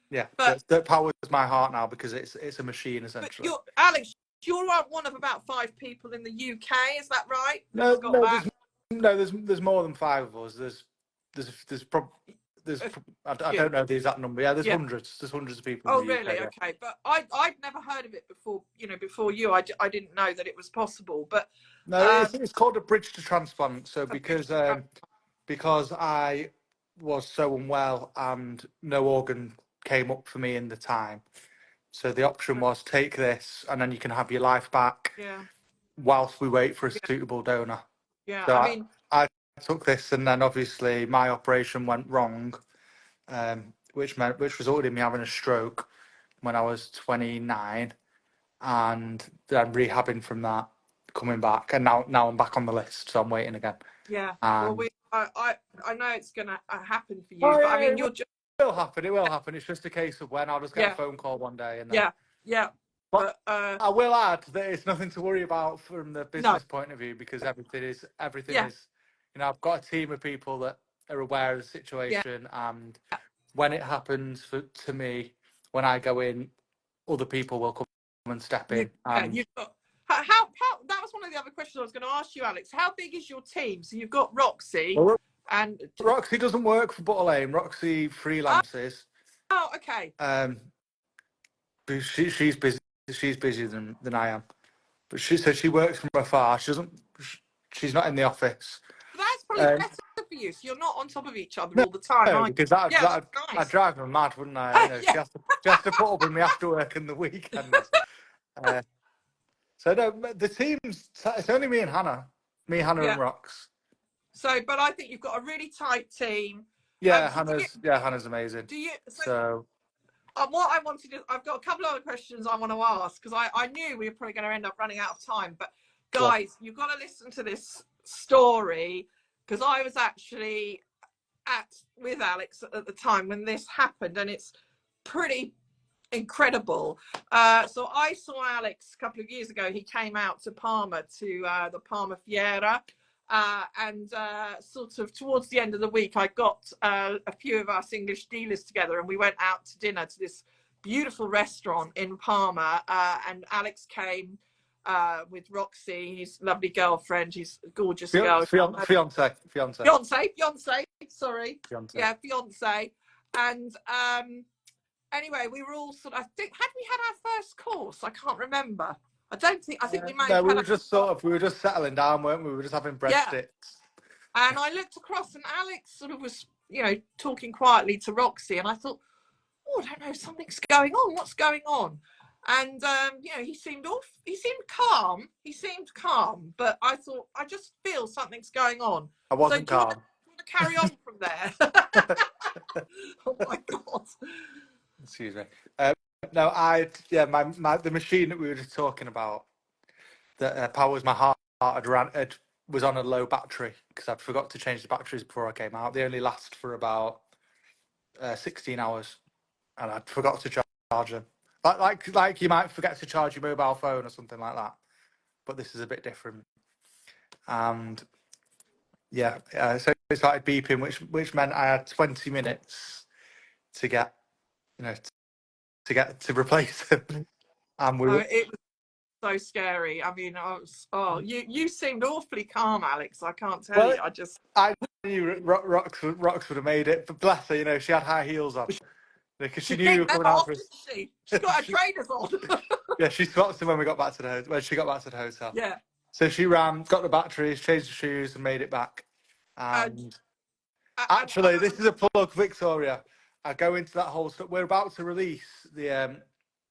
Speaker 2: yeah,
Speaker 1: But
Speaker 2: that powers my heart now because it's a machine essentially.
Speaker 1: you're Alex. You're one of about 5 people in the UK. Is that right? That's
Speaker 2: No,
Speaker 1: got that.
Speaker 2: there's more than 5 of us. There's there's
Speaker 1: A
Speaker 2: I
Speaker 1: few.
Speaker 2: don't know the exact number. Yeah,
Speaker 1: Yeah.
Speaker 2: there's hundreds of people in
Speaker 1: Oh,
Speaker 2: the UK.
Speaker 1: really?
Speaker 2: Yeah.
Speaker 1: Okay. But I'd never heard of it before. Before you, I didn't know that it was possible. But
Speaker 2: No,
Speaker 1: um,
Speaker 2: it's called a bridge to transplant. So
Speaker 1: a bridge
Speaker 2: because I was so unwell and no organ came up for me in the time, so the option was take this and then you can have your life back
Speaker 1: Yeah.
Speaker 2: whilst we wait for a
Speaker 1: Yeah.
Speaker 2: suitable donor.
Speaker 1: Yeah.
Speaker 2: So
Speaker 1: I mean,
Speaker 2: I took this, and then obviously my operation went wrong, which resulted in me having a stroke when I was 29, and then rehabbing from that, coming back, and now I'm back on the list, so I'm waiting again.
Speaker 1: yeah. Well,
Speaker 2: And
Speaker 1: I know it's gonna happen for you,
Speaker 2: oh
Speaker 1: but I
Speaker 2: yeah,
Speaker 1: mean,
Speaker 2: it
Speaker 1: you're just
Speaker 2: will happen. It will happen. It's just a case of when I'll just get a
Speaker 1: yeah,
Speaker 2: phone call one day, and then.
Speaker 1: yeah, yeah.
Speaker 2: But
Speaker 1: But
Speaker 2: I will add that it's nothing to worry about from the
Speaker 1: no,
Speaker 2: business point of view, because everything
Speaker 1: yeah,
Speaker 2: is, I've got a team of people that are aware of the
Speaker 1: yeah,
Speaker 2: situation, and when it happens to me, when I go in, other people will come and step in.
Speaker 1: yeah. You've got how that was one of the other questions I was going to ask you, Alex. How big is your team? So you've got Roxy
Speaker 2: Well,
Speaker 1: and
Speaker 2: Roxy doesn't work for Butterlane. Roxy
Speaker 1: oh,
Speaker 2: freelances.
Speaker 1: oh, okay.
Speaker 2: Um, but she's busy. She's busier than I am. But she works from afar. She doesn't. She's not in the office.
Speaker 1: But that's probably
Speaker 2: Um,
Speaker 1: better for you. So you're not on top of each other
Speaker 2: no,
Speaker 1: all the time, are you?
Speaker 2: because
Speaker 1: Yeah, which is
Speaker 2: I'd
Speaker 1: nice.
Speaker 2: drive her mad, wouldn't I?
Speaker 1: Yeah,
Speaker 2: She has to put up with me after work and the weekends. Uh, so no, the team's it's only me and Hannah, Hannah,
Speaker 1: yeah.
Speaker 2: and Rox.
Speaker 1: So, but I think you've got a really tight team.
Speaker 2: Yeah,
Speaker 1: So
Speaker 2: Hannah's amazing.
Speaker 1: do you? So
Speaker 2: So
Speaker 1: what I wanted to, I've got a couple of other questions I want to ask because I knew we were probably going to end up running out of time. But
Speaker 2: well,
Speaker 1: guys, you've got to listen to this story because I was actually with Alex at the time when this happened, and it's pretty incredible. So I saw Alex a couple of years ago. He came out to Parma to the Parma Fiera. And sort of towards the end of the week, I got a few of us English dealers together, and we went out to dinner to this beautiful restaurant in Parma. And Alex came with Roxy, his lovely girlfriend. She's a gorgeous girl.
Speaker 2: fiance,
Speaker 1: Fiance. Sorry,
Speaker 2: fiance.
Speaker 1: yeah, fiance. And anyway, we were all sort of, I think, had we had our first course? I can't remember. I don't think, I think we may
Speaker 2: No,
Speaker 1: have had
Speaker 2: we were just settling down, weren't we? We were just having
Speaker 1: yeah.
Speaker 2: breadsticks.
Speaker 1: And I looked across, and Alex sort of was, talking quietly to Roxy, and I thought, oh, I don't know, something's going on. What's going on? And he seemed calm. He seemed calm, but I thought, I just feel something's going on.
Speaker 2: I
Speaker 1: So
Speaker 2: wasn't
Speaker 1: do you want
Speaker 2: calm.
Speaker 1: to carry on from there? Oh my god.
Speaker 2: Excuse me. No, the machine that we were just talking about that powers my heart was on a low battery because I'd forgot to change the batteries before I came out. They only last for about 16 hours, and I'd forgot to charge them. Like you might forget to charge your mobile phone or something like that, but this is a bit different. And yeah, so it started beeping, which meant I had 20 minutes to get to replace them. And we were,
Speaker 1: It was so scary. I mean, you seemed awfully calm, Alex. I can't tell
Speaker 2: well,
Speaker 1: you.
Speaker 2: I knew Rox would have made it, but bless her, she had high heels on because she
Speaker 1: She
Speaker 2: knew you were
Speaker 1: kicked them
Speaker 2: coming out
Speaker 1: off,
Speaker 2: for
Speaker 1: didn't she? She's got her trainers on.
Speaker 2: yeah, she swapped them when we got back to when she got back to the hotel.
Speaker 1: Yeah.
Speaker 2: So she ran, got the batteries, changed the shoes, and made it back.
Speaker 1: And,
Speaker 2: And
Speaker 1: and
Speaker 2: actually, this is a plug, Victoria. I go into that whole stuff. We're about to release the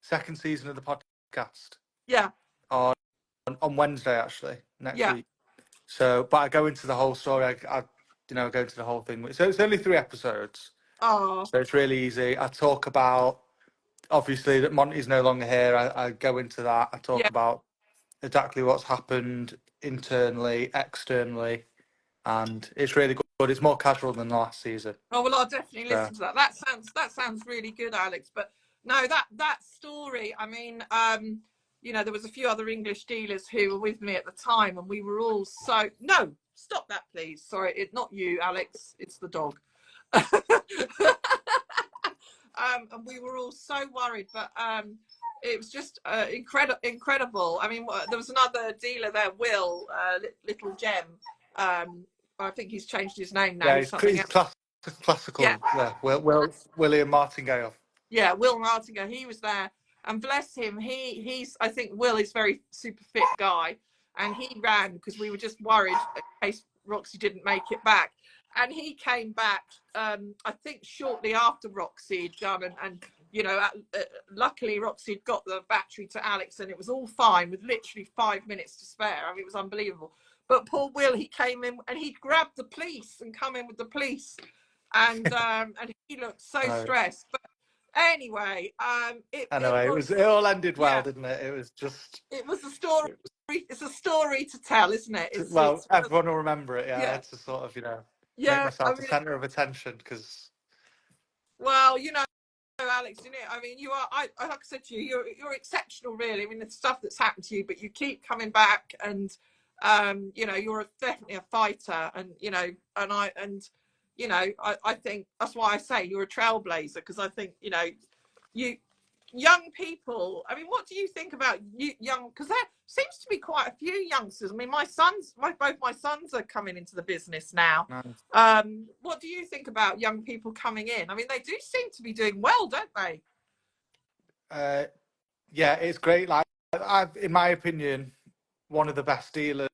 Speaker 2: second season of the podcast
Speaker 1: yeah,
Speaker 2: on Wednesday, actually, next
Speaker 1: yeah.
Speaker 2: week. So, but I go into the whole story. I go into the whole thing. So it's only 3 episodes.
Speaker 1: Oh,
Speaker 2: So it's really easy. I talk about, obviously, that Monty's no longer here. I go into that. I talk
Speaker 1: yeah.
Speaker 2: about exactly what's happened internally, externally, and it's really good. It's more casual than the last season.
Speaker 1: Oh well, I'll definitely
Speaker 2: So,
Speaker 1: listen to that. That sounds really good, Alex. But no, that story. I mean, there was a few other English dealers who were with me at the time, and we were all so. No, stop that, please. Sorry, it's not you, Alex. It's the dog. And we were all so worried, but it was just incredible. I mean, there was another dealer there, Will, Little Gem. I think he's changed his name now.
Speaker 2: yeah,
Speaker 1: He's something
Speaker 2: he's
Speaker 1: else.
Speaker 2: classical. Yeah, William Martingale.
Speaker 1: Yeah, Will Martinger, he was there, and bless him, he's I think Will is a very super fit guy, and he ran because we were just worried in case Roxy didn't make it back, and he came back. I think shortly after Roxy had done, and you know, luckily Roxy had got the battery to Alex, and it was all fine with literally 5 minutes to spare. I mean, it was unbelievable. But poor Will, he came in and he grabbed the police and come in with the police, and he looked so stressed. But anyway,
Speaker 2: Anyway, it all ended well,
Speaker 1: yeah,
Speaker 2: didn't it? It was just.
Speaker 1: it was a story. It's a story to tell, isn't it?
Speaker 2: Well, everyone will remember it. Yeah, I
Speaker 1: yeah,
Speaker 2: had to sort of, make
Speaker 1: yeah. I
Speaker 2: myself the
Speaker 1: mean,
Speaker 2: centre of attention because.
Speaker 1: well, Alex, I mean, you are. Like I said to you, you're exceptional, really. I mean, the stuff that's happened to you, but you keep coming back, and you're definitely a fighter, and I think that's why I say you're a trailblazer, because I think you young people. I mean, what do you think about you young? Because there seems to be quite a few youngsters. I mean, both my sons are coming into the business now.
Speaker 2: Nice.
Speaker 1: What do you think about young people coming in? I mean, they do seem to be doing well, don't they?
Speaker 2: Yeah, it's great. Like, in my opinion, one of the best dealers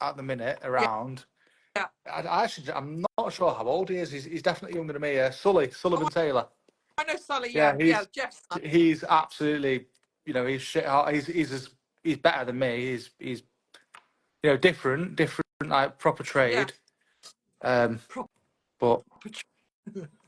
Speaker 2: at the minute
Speaker 1: Yeah,
Speaker 2: around.
Speaker 1: yeah.
Speaker 2: I'm not sure how old he is. He's definitely younger than me. Sullivan
Speaker 1: Oh,
Speaker 2: Taylor.
Speaker 1: I know Sully.
Speaker 2: Yeah,
Speaker 1: Yeah, yeah, Jeff's son.
Speaker 2: he's absolutely, he's shit hot. He's better than me. He's different like proper
Speaker 1: Yeah,
Speaker 2: trade. Um,
Speaker 1: proper.
Speaker 2: but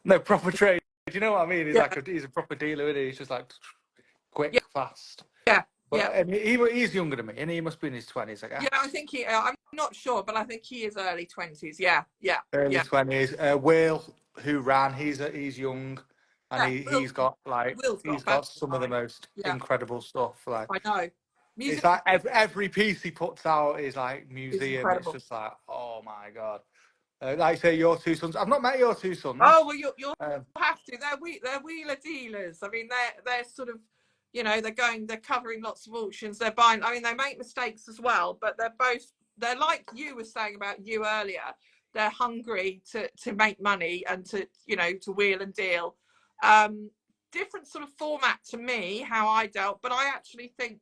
Speaker 2: no proper trade. Do you know what I mean?
Speaker 1: Yeah,
Speaker 2: He's a proper dealer, isn't he? He's just like
Speaker 1: yeah,
Speaker 2: quick, fast.
Speaker 1: yeah, yeah.
Speaker 2: But and he's younger than me, and he must be in his 20s, I
Speaker 1: Yeah, I
Speaker 2: guess.
Speaker 1: think I'm not sure, but I think he is early 20s. Yeah, yeah,
Speaker 2: Early
Speaker 1: yeah.
Speaker 2: 20s. Will, who ran, he's young, and
Speaker 1: Yeah,
Speaker 2: he's got
Speaker 1: Will's got
Speaker 2: he's
Speaker 1: a
Speaker 2: got
Speaker 1: battery
Speaker 2: some of the
Speaker 1: behind.
Speaker 2: most
Speaker 1: Yeah,
Speaker 2: incredible stuff. Like,
Speaker 1: I know.
Speaker 2: it's
Speaker 1: Music
Speaker 2: like every piece he puts out is like
Speaker 1: is
Speaker 2: museum. It's
Speaker 1: incredible.
Speaker 2: just like, oh my god. Like you say, your two sons. I've not met your two
Speaker 1: Oh
Speaker 2: sons.
Speaker 1: well, you'll
Speaker 2: Um,
Speaker 1: have to. They're wheeler dealers. I mean, they're sort of, they're covering lots of auctions. They're buying. I mean, they make mistakes as well, but they're like you were saying about you earlier. They're hungry to make money and to wheel and deal. Different sort of format to me how I dealt, but I actually think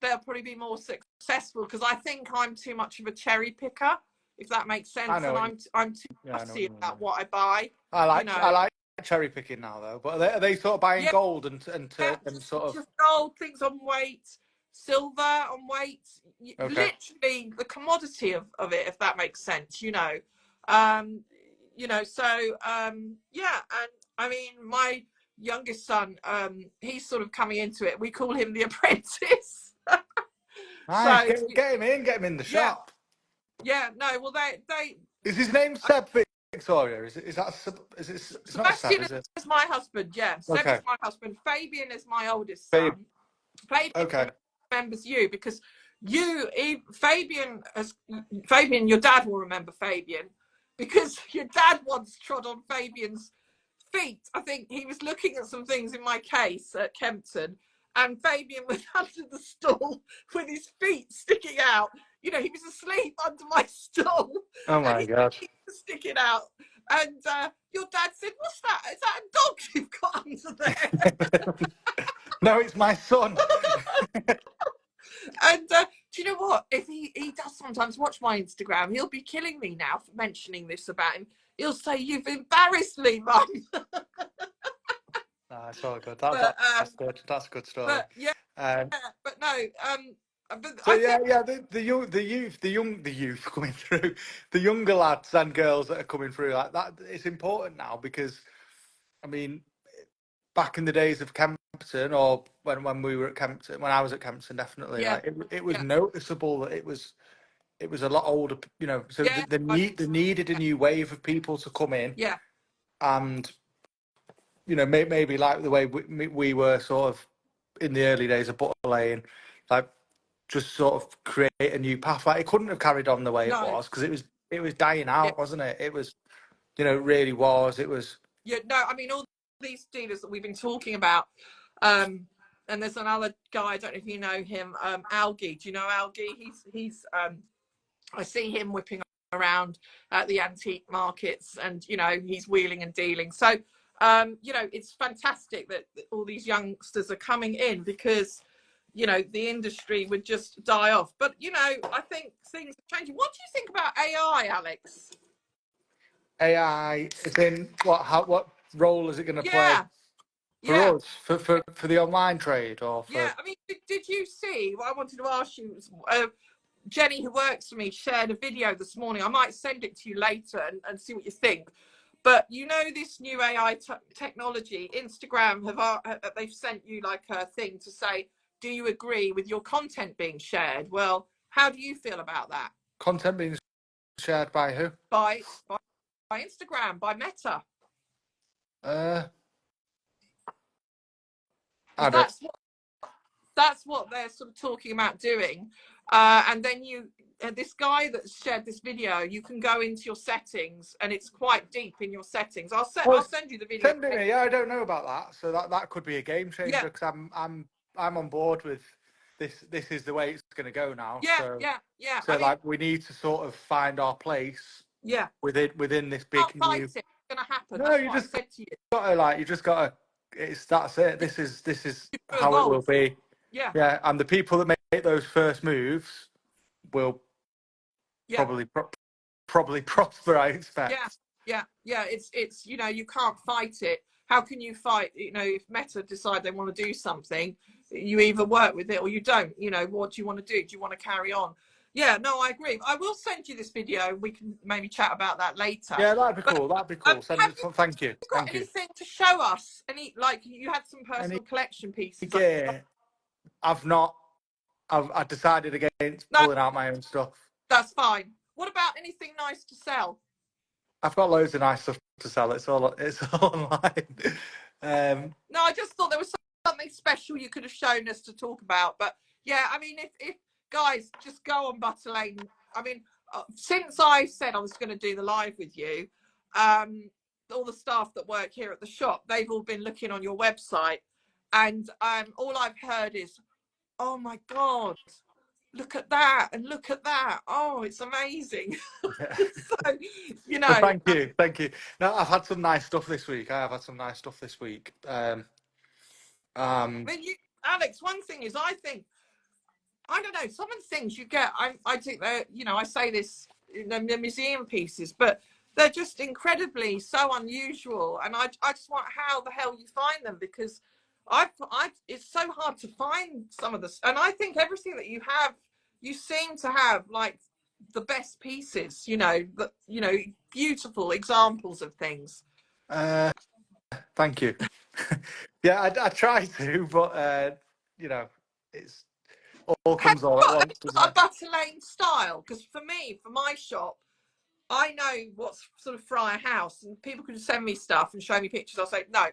Speaker 1: they'll probably be more successful because I think I'm too much of a cherry picker, if that makes
Speaker 2: I
Speaker 1: sense,
Speaker 2: know
Speaker 1: and
Speaker 2: what you,
Speaker 1: I'm too
Speaker 2: yeah, I know what
Speaker 1: fussy
Speaker 2: you mean.
Speaker 1: about what I buy.
Speaker 2: I
Speaker 1: You
Speaker 2: I
Speaker 1: know,
Speaker 2: like cherry picking now though. But are they sort of buying
Speaker 1: yeah,
Speaker 2: gold and
Speaker 1: just
Speaker 2: sort of
Speaker 1: just gold things on weight, silver on weight,
Speaker 2: okay.
Speaker 1: literally the commodity of it, if that makes sense. Um, yeah, and I mean my youngest son, he's sort of coming into it. We call him the apprentice.
Speaker 2: Nice.
Speaker 1: So
Speaker 2: Get him in the
Speaker 1: yeah,
Speaker 2: shop.
Speaker 1: yeah, no, well they
Speaker 2: Is his name Seb Victoria? Is that it's not Seb,
Speaker 1: Sebastian
Speaker 2: is it?
Speaker 1: is my husband. Yeah, Seb
Speaker 2: Okay.
Speaker 1: is my husband. Fabian is my oldest
Speaker 2: Babe.
Speaker 1: son. Fabian
Speaker 2: Okay.
Speaker 1: remembers you because Fabian, your dad will remember Fabian because your dad once trod on Fabian's feet. I think he was looking at some things in my case at Kempton, and Fabian was under the stool with his feet sticking out. He was asleep under my stool,
Speaker 2: Oh
Speaker 1: and
Speaker 2: my
Speaker 1: his
Speaker 2: god.
Speaker 1: feet were sticking out. And your dad said, "What's that? Is that a dog you've got under there?"
Speaker 2: No, it's my son.
Speaker 1: And do you know what? If he does sometimes watch my Instagram, he'll be killing me now for mentioning this about him. He'll say, "You've embarrassed me, Mum."
Speaker 2: No, it's all good.
Speaker 1: But
Speaker 2: That's good. That's a good story.
Speaker 1: yeah,
Speaker 2: Um,
Speaker 1: but no, but
Speaker 2: so
Speaker 1: I
Speaker 2: yeah,
Speaker 1: think
Speaker 2: yeah, the youth coming through, the younger lads and girls that are coming through like that. It's important now because, I mean, back in the days of Kempton, or when we were at Kempton, when I was at Kempton, definitely,
Speaker 1: yeah,
Speaker 2: like it was
Speaker 1: yeah,
Speaker 2: noticeable that it was a lot older, So
Speaker 1: yeah,
Speaker 2: they needed a new wave of people to come in,
Speaker 1: yeah,
Speaker 2: and maybe like the way we were sort of in the early days of Butterlane, like just sort of create a new path. Like it couldn't have carried on the way it
Speaker 1: no,
Speaker 2: was because it was dying
Speaker 1: yeah,
Speaker 2: out, wasn't it? It was, it really was. It was.
Speaker 1: yeah, no. I mean, all these dealers that we've been talking about, and there's another guy. I don't know if you know him, Algie. Do you know Algie? He's I see him whipping around at the antique markets, and he's wheeling and dealing. So it's fantastic that all these youngsters are coming in, because the industry would just die off. But I think things are changing. What do you think about AI, Alex?
Speaker 2: AI is in what role is it going to play
Speaker 1: Yeah,
Speaker 2: for
Speaker 1: yeah.
Speaker 2: us for the online trade or
Speaker 1: Yeah,
Speaker 2: for
Speaker 1: I mean, did you see what I wanted to ask you? Jenny, who works for me, shared a video this morning. I might send it to you later and see what you think. But this new AI technology, Instagram they've sent you like a thing to say, do you agree with your content being shared? Well, how do you feel about that?
Speaker 2: content being shared by who?
Speaker 1: By Instagram, by Meta,
Speaker 2: Uh,
Speaker 1: because
Speaker 2: I don't.
Speaker 1: that's what they're sort of talking about doing. And then this guy that shared this video, you can go into your settings, and it's quite deep in your settings. I'll
Speaker 2: Well,
Speaker 1: send you the video.
Speaker 2: send it me. Yeah, I don't know about that. So that could be a game changer
Speaker 1: Yeah,
Speaker 2: because I'm on board with this. This is the way it's going to go now.
Speaker 1: yeah,
Speaker 2: So
Speaker 1: yeah, yeah.
Speaker 2: so like we need to sort of find our place
Speaker 1: Yeah,
Speaker 2: within this
Speaker 1: can't
Speaker 2: big
Speaker 1: fight
Speaker 2: new.
Speaker 1: it. It's going to happen.
Speaker 2: No,
Speaker 1: That's
Speaker 2: you
Speaker 1: what I
Speaker 2: just
Speaker 1: said to you.
Speaker 2: gotta you just gotta. That's it. This is
Speaker 1: To
Speaker 2: how it will
Speaker 1: evolve.
Speaker 2: be.
Speaker 1: Yeah,
Speaker 2: Yeah, and the people that make those first moves will
Speaker 1: yeah.
Speaker 2: probably prosper. I
Speaker 1: Yeah,
Speaker 2: expect.
Speaker 1: yeah. It's you can't fight it. How can you fight? If Meta decide they want to do something, you either work with it or you don't. What do you want to do? Do you want to carry on? Yeah, no, I agree. I will send you this video. We can maybe chat about that later.
Speaker 2: Yeah, that'd be
Speaker 1: But
Speaker 2: cool. That'd be cool. Send
Speaker 1: have
Speaker 2: it.
Speaker 1: you
Speaker 2: Thank you.
Speaker 1: got
Speaker 2: Thank you.
Speaker 1: anything to show us? Like you had some
Speaker 2: Any
Speaker 1: personal collection pieces.
Speaker 2: gear? I've not. I decided against
Speaker 1: No,
Speaker 2: pulling out my own stuff.
Speaker 1: that's fine. What about anything nice to sell?
Speaker 2: I've got loads of nice stuff to sell. It's all online.
Speaker 1: No, I just thought there was something special you could have shown us to talk about. But yeah, I mean, if guys just go on Butterlane. I mean, since I said I was going to do the live with you, all the staff that work here at the shop, they've all been looking on your website, and all I've heard is, "Oh my God, look at that and look at that! Oh, it's amazing."
Speaker 2: yeah.
Speaker 1: So,
Speaker 2: Well, thank you, thank you. No, I've had some nice stuff this week. I have had some nice stuff this week.
Speaker 1: I mean, Alex, one thing is, I don't know, some of the things you get, I think they're, I say this in the museum pieces, but they're just incredibly so unusual. And I just want, how the hell you find them, because it's so hard to find some of this. And I think everything that you have, you seem to have like the best pieces, beautiful examples of things.
Speaker 2: Thank you. Yeah, I try to, but it's all
Speaker 1: Have
Speaker 2: comes all at
Speaker 1: have
Speaker 2: once,
Speaker 1: you
Speaker 2: doesn't
Speaker 1: got
Speaker 2: it?
Speaker 1: a Butter Lane style? Because for me, for my shop, I know what's sort of Friarhouse, and people can send me stuff and show me pictures. I'll say, no,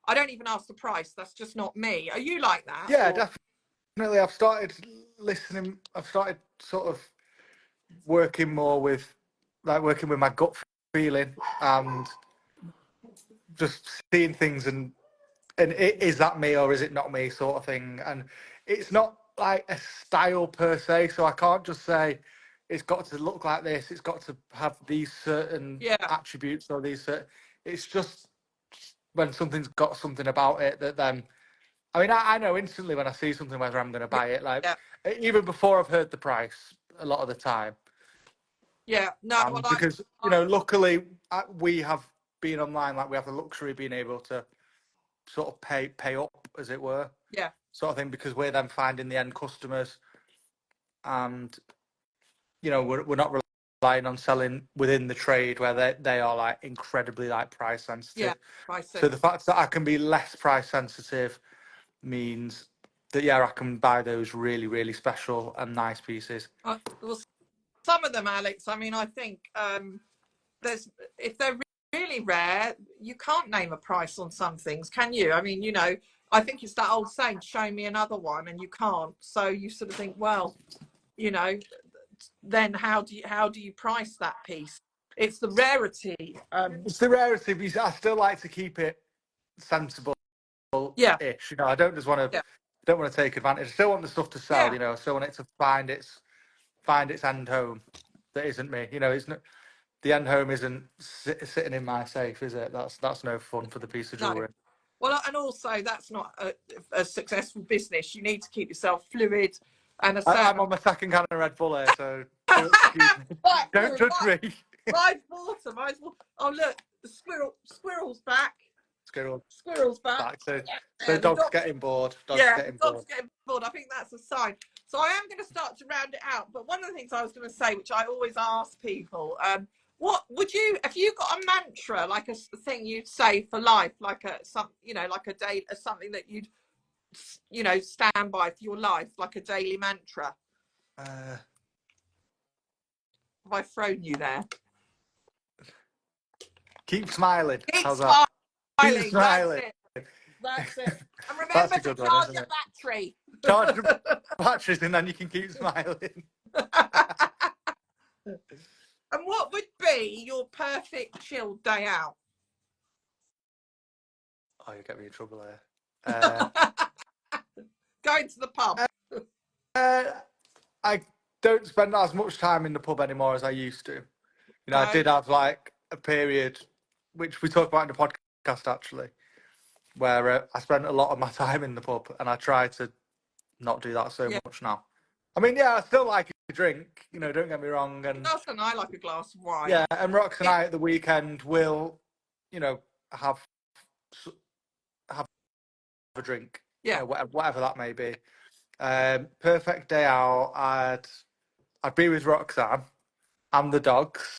Speaker 1: I don't even ask the price. That's just not me. Are you like that?
Speaker 2: Yeah,
Speaker 1: Or
Speaker 2: definitely. I've started listening. I've started sort of working more with, like, working with my gut feeling and just seeing things and is that me or is it not me, sort of thing. And it's not like a style per se, so I can't just say it's got to look like this, it's got to have these certain
Speaker 1: yeah,
Speaker 2: attributes or these certain. It's just when something's got something about it that then, I mean, I know instantly when I see something whether I'm going to
Speaker 1: yeah,
Speaker 2: buy it, like
Speaker 1: yeah,
Speaker 2: even before I've heard the price a lot of the time.
Speaker 1: yeah. No, well,
Speaker 2: Because luckily we have been online, like we have the luxury of being able to sort of pay up, as it were,
Speaker 1: yeah,
Speaker 2: sort of thing, because we're then finding the end customers, and we're not relying on selling within the trade where they are like incredibly like price
Speaker 1: yeah.
Speaker 2: sensitive.
Speaker 1: I said,
Speaker 2: So the fact that I can be less price sensitive means that I can buy those really really special and nice pieces.
Speaker 1: well, some of them, Alex. I mean, I think there's, if they're really rare, you can't name a price on some things, can you? I mean, I think it's that old saying, show me another one, and you can't. So you sort of think, well, you know, then how do you price that piece? It's the rarity.
Speaker 2: It's the rarity, because I still like to keep it sensible
Speaker 1: Yeah,
Speaker 2: ish. I don't just want to
Speaker 1: yeah,
Speaker 2: don't want to take advantage. I still want the stuff to sell.
Speaker 1: yeah,
Speaker 2: I still want it to find its end home. that isn't me. You know, it's not, the end home isn't sitting in my safe, is it? That's no fun for the piece of
Speaker 1: No.
Speaker 2: jewellery.
Speaker 1: Well, and also that's not a successful business. You need to keep yourself fluid and a certain.
Speaker 2: I'm on my second can of Red Bull here, so excuse me. Don't judge me.
Speaker 1: Mine's water. Mine's water. Oh look, the squirrel's back. Squirrel's back.
Speaker 2: So,
Speaker 1: Yeah,
Speaker 2: so
Speaker 1: the
Speaker 2: dogs
Speaker 1: dog.
Speaker 2: getting bored.
Speaker 1: Yeah, the dog's getting bored. I think that's a sign. So I am going to start to round it out. But one of the things I was going to say, which I always ask people, what would you, have you got a mantra, like a thing you'd say for life, like like a day, something that you'd, stand by for your life, like a daily mantra?
Speaker 2: Have
Speaker 1: I thrown you there?
Speaker 2: Keep smiling.
Speaker 1: Keep
Speaker 2: How's
Speaker 1: smiling.
Speaker 2: that? Keep smiling.
Speaker 1: That's it. And
Speaker 2: That's
Speaker 1: remember
Speaker 2: a
Speaker 1: to
Speaker 2: good one,
Speaker 1: charge
Speaker 2: isn't
Speaker 1: your
Speaker 2: it?
Speaker 1: battery.
Speaker 2: Charge your batteries and then you can keep smiling.
Speaker 1: And what would be your perfect chilled day out?
Speaker 2: Oh, you get me in trouble here.
Speaker 1: Going to the pub.
Speaker 2: I don't spend as much time in the pub anymore as I used to. You know, I did have like a period, which we talked about in the podcast actually, where I spent a lot of my time in the pub, and I try to not do that so much now. I mean, yeah, I still like a drink. You know, don't get me wrong. And
Speaker 1: I like a glass of wine.
Speaker 2: yeah, and Rox and I at the weekend will, have a drink.
Speaker 1: Yeah,
Speaker 2: whatever that may be. Perfect day out. I'd be with Roxanne and the dogs.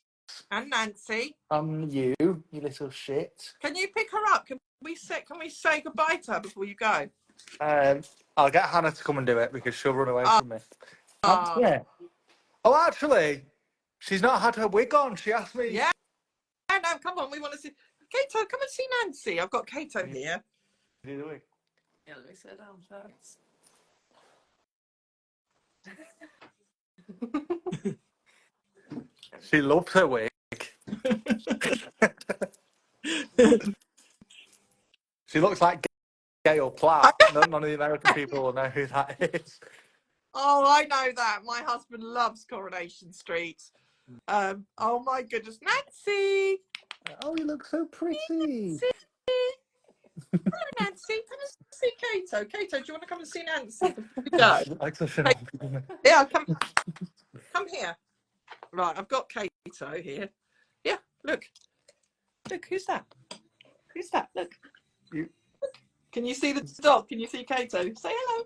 Speaker 1: And Nancy.
Speaker 2: And you little shit.
Speaker 1: Can you pick her up? Can we say goodbye to her before you go?
Speaker 2: I'll get Hannah to come and do it because she'll run away from me. Yeah. Oh, actually, she's not had her wig on. She asked me.
Speaker 1: Yeah. No, come on. We want to see Kato. Come and see Nancy. I've got Kato here.
Speaker 2: What are you doing?
Speaker 3: Yeah, let me sit down first.
Speaker 2: She loves her wig. She looks like Gail Platt. None of the American people will know who that is.
Speaker 1: Oh, I know that. My husband loves Coronation Street. Oh my goodness, Nancy!
Speaker 2: Oh, you look so pretty.
Speaker 1: Nancy. Hello, Nancy. Come and see Kato. Kato, do you want to come and see Nancy?
Speaker 2: Like such an old.
Speaker 1: Yeah, come here. Right, I've got Kato here. Yeah, look, who's that? Who's that? Look.
Speaker 2: You...
Speaker 1: Can you see the dog? Can you see Kato? Say hello.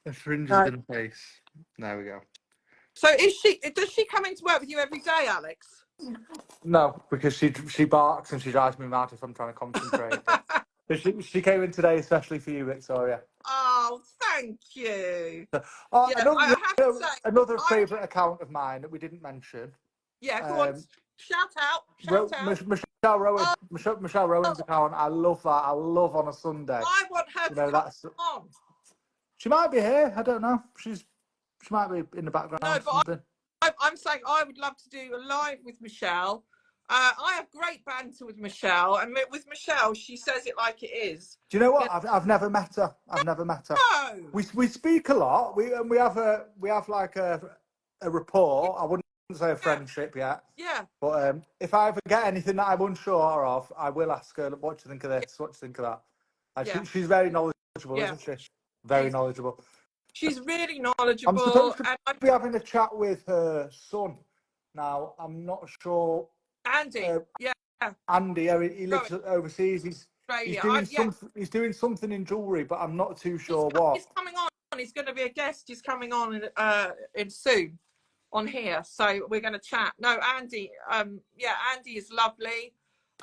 Speaker 2: The fringes in the face. There we go.
Speaker 1: So does she come into work with you every day, Alex?
Speaker 2: No, because she barks and she drives me mad if I'm trying to concentrate. But she came in today especially for you, Victoria.
Speaker 1: Oh, thank you.
Speaker 2: Yeah,
Speaker 1: I have to say,
Speaker 2: another favourite account of mine that we didn't mention.
Speaker 1: Yeah, go on. Shout out.
Speaker 2: Michelle Rowan. Michelle Rowan's account. I love that. I love on a Sunday.
Speaker 1: I want her to come on.
Speaker 2: She might be here. I don't know. She might be in the background.
Speaker 1: No, but I'm saying I would love to do a live with Michelle. I have great banter with Michelle, and with Michelle, she says it like it is.
Speaker 2: Do you know what? I've never met her.
Speaker 1: No.
Speaker 2: We speak a lot. We have like a rapport. I wouldn't say a friendship yet.
Speaker 1: Yeah.
Speaker 2: But if I ever get anything that I'm unsure of, I will ask her, what do you think of this? What do you think of that? She's very knowledgeable, isn't she? Very knowledgeable.
Speaker 1: She's really knowledgeable.
Speaker 2: I'm supposed to be having a chat with her son. Now, I'm not sure.
Speaker 1: Andy,
Speaker 2: Andy, he lives overseas. He's doing something in jewellery, but I'm not too sure what.
Speaker 1: He's coming on. He's going to be a guest. He's coming on in soon on here. So we're going to chat. No, Andy. Andy is lovely.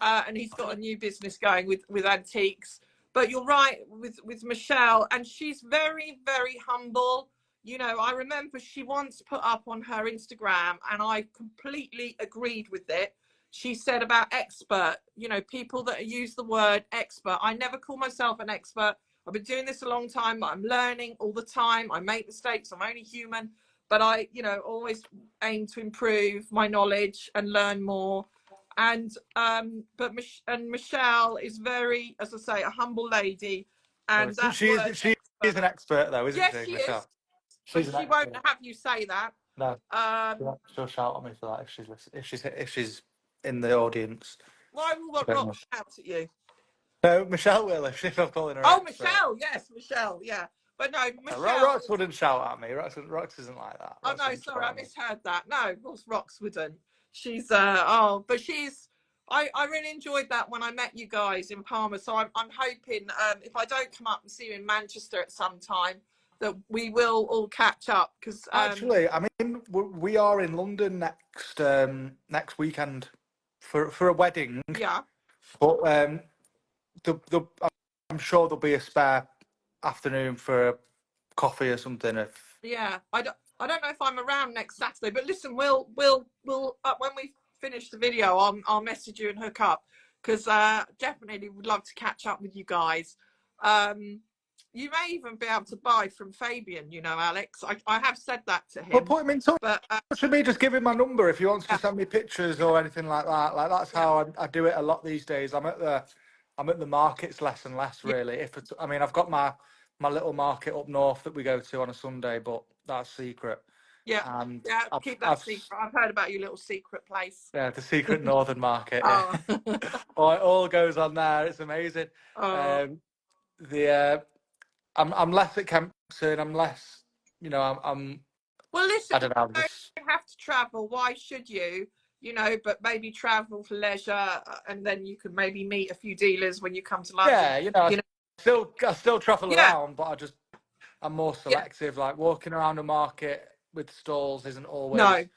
Speaker 1: And he's got a new business going with antiques. But you're right with Michelle, and she's very, very humble. You know, I remember she once put up on her Instagram, and I completely agreed with it. She said about expert, people that use the word expert. I never call myself an expert. I've been doing this a long time. I'm learning all the time. I make mistakes. I'm only human. But I, always aim to improve my knowledge and learn more. And Michelle is very, as I say, a humble lady. And
Speaker 2: she is an expert, though, isn't she?
Speaker 1: Yes, she is. She won't have you say that.
Speaker 2: No,
Speaker 1: Um,
Speaker 2: she'll shout at me for that if she's in the audience.
Speaker 1: why will
Speaker 2: I don't
Speaker 1: Rock
Speaker 2: know.
Speaker 1: shout at you?
Speaker 2: No, Michelle will if I'm calling her
Speaker 1: Oh,
Speaker 2: ex. So.
Speaker 1: Michelle. Yes, Michelle. Yeah, but no, Michelle.
Speaker 2: Rox wouldn't shout at me. Rox isn't like that.
Speaker 1: Oh
Speaker 2: Rox
Speaker 1: no,
Speaker 2: wouldn't
Speaker 1: sorry,
Speaker 2: shout
Speaker 1: I
Speaker 2: at me.
Speaker 1: misheard that. No, of course, Rox wouldn't. She's but she's. I really enjoyed that when I met you guys in Palmer. So I'm hoping if I don't come up and see you in Manchester at some time, that we will all catch up because
Speaker 2: Actually, I mean, we are in London next weekend for a wedding,
Speaker 1: yeah.
Speaker 2: but I'm sure there'll be a spare afternoon for a coffee or something. If
Speaker 1: Yeah, I don't know if I'm around next Saturday, but listen, we'll when we finish the video, I'll message you and hook up because definitely would love to catch up with you guys. You may even be able to buy from Fabian, you know, Alex. I have said that to
Speaker 2: well,
Speaker 1: him,
Speaker 2: put him in touch
Speaker 1: but
Speaker 2: with me. Just give him my number if he wants to
Speaker 1: yeah,
Speaker 2: send me pictures or anything like that. Like that's
Speaker 1: yeah,
Speaker 2: how I do it a lot these days. I'm at the markets less and less
Speaker 1: yeah,
Speaker 2: really. I mean, I've got my little market up north that we go to on a Sunday, but that's secret.
Speaker 1: yeah,
Speaker 2: And
Speaker 1: yeah. Keep that
Speaker 2: I've
Speaker 1: secret. I've heard about your little secret place.
Speaker 2: yeah, the secret northern market. Yeah,
Speaker 1: Oh,
Speaker 2: all goes on there. It's amazing.
Speaker 1: oh.
Speaker 2: Um, the I'm less at Kempton. I'm less, you know, I'm
Speaker 1: Well, listen,
Speaker 2: I don't know. I'm
Speaker 1: you
Speaker 2: just
Speaker 1: don't have to travel. Why should you? You know, but maybe travel for leisure, and then you can maybe meet a few dealers when you come to London.
Speaker 2: yeah, you know,
Speaker 1: You know,
Speaker 2: I still travel
Speaker 1: yeah,
Speaker 2: around, but I'm more
Speaker 1: yeah,
Speaker 2: selective. Like walking around a market with stalls isn't
Speaker 1: no,
Speaker 2: always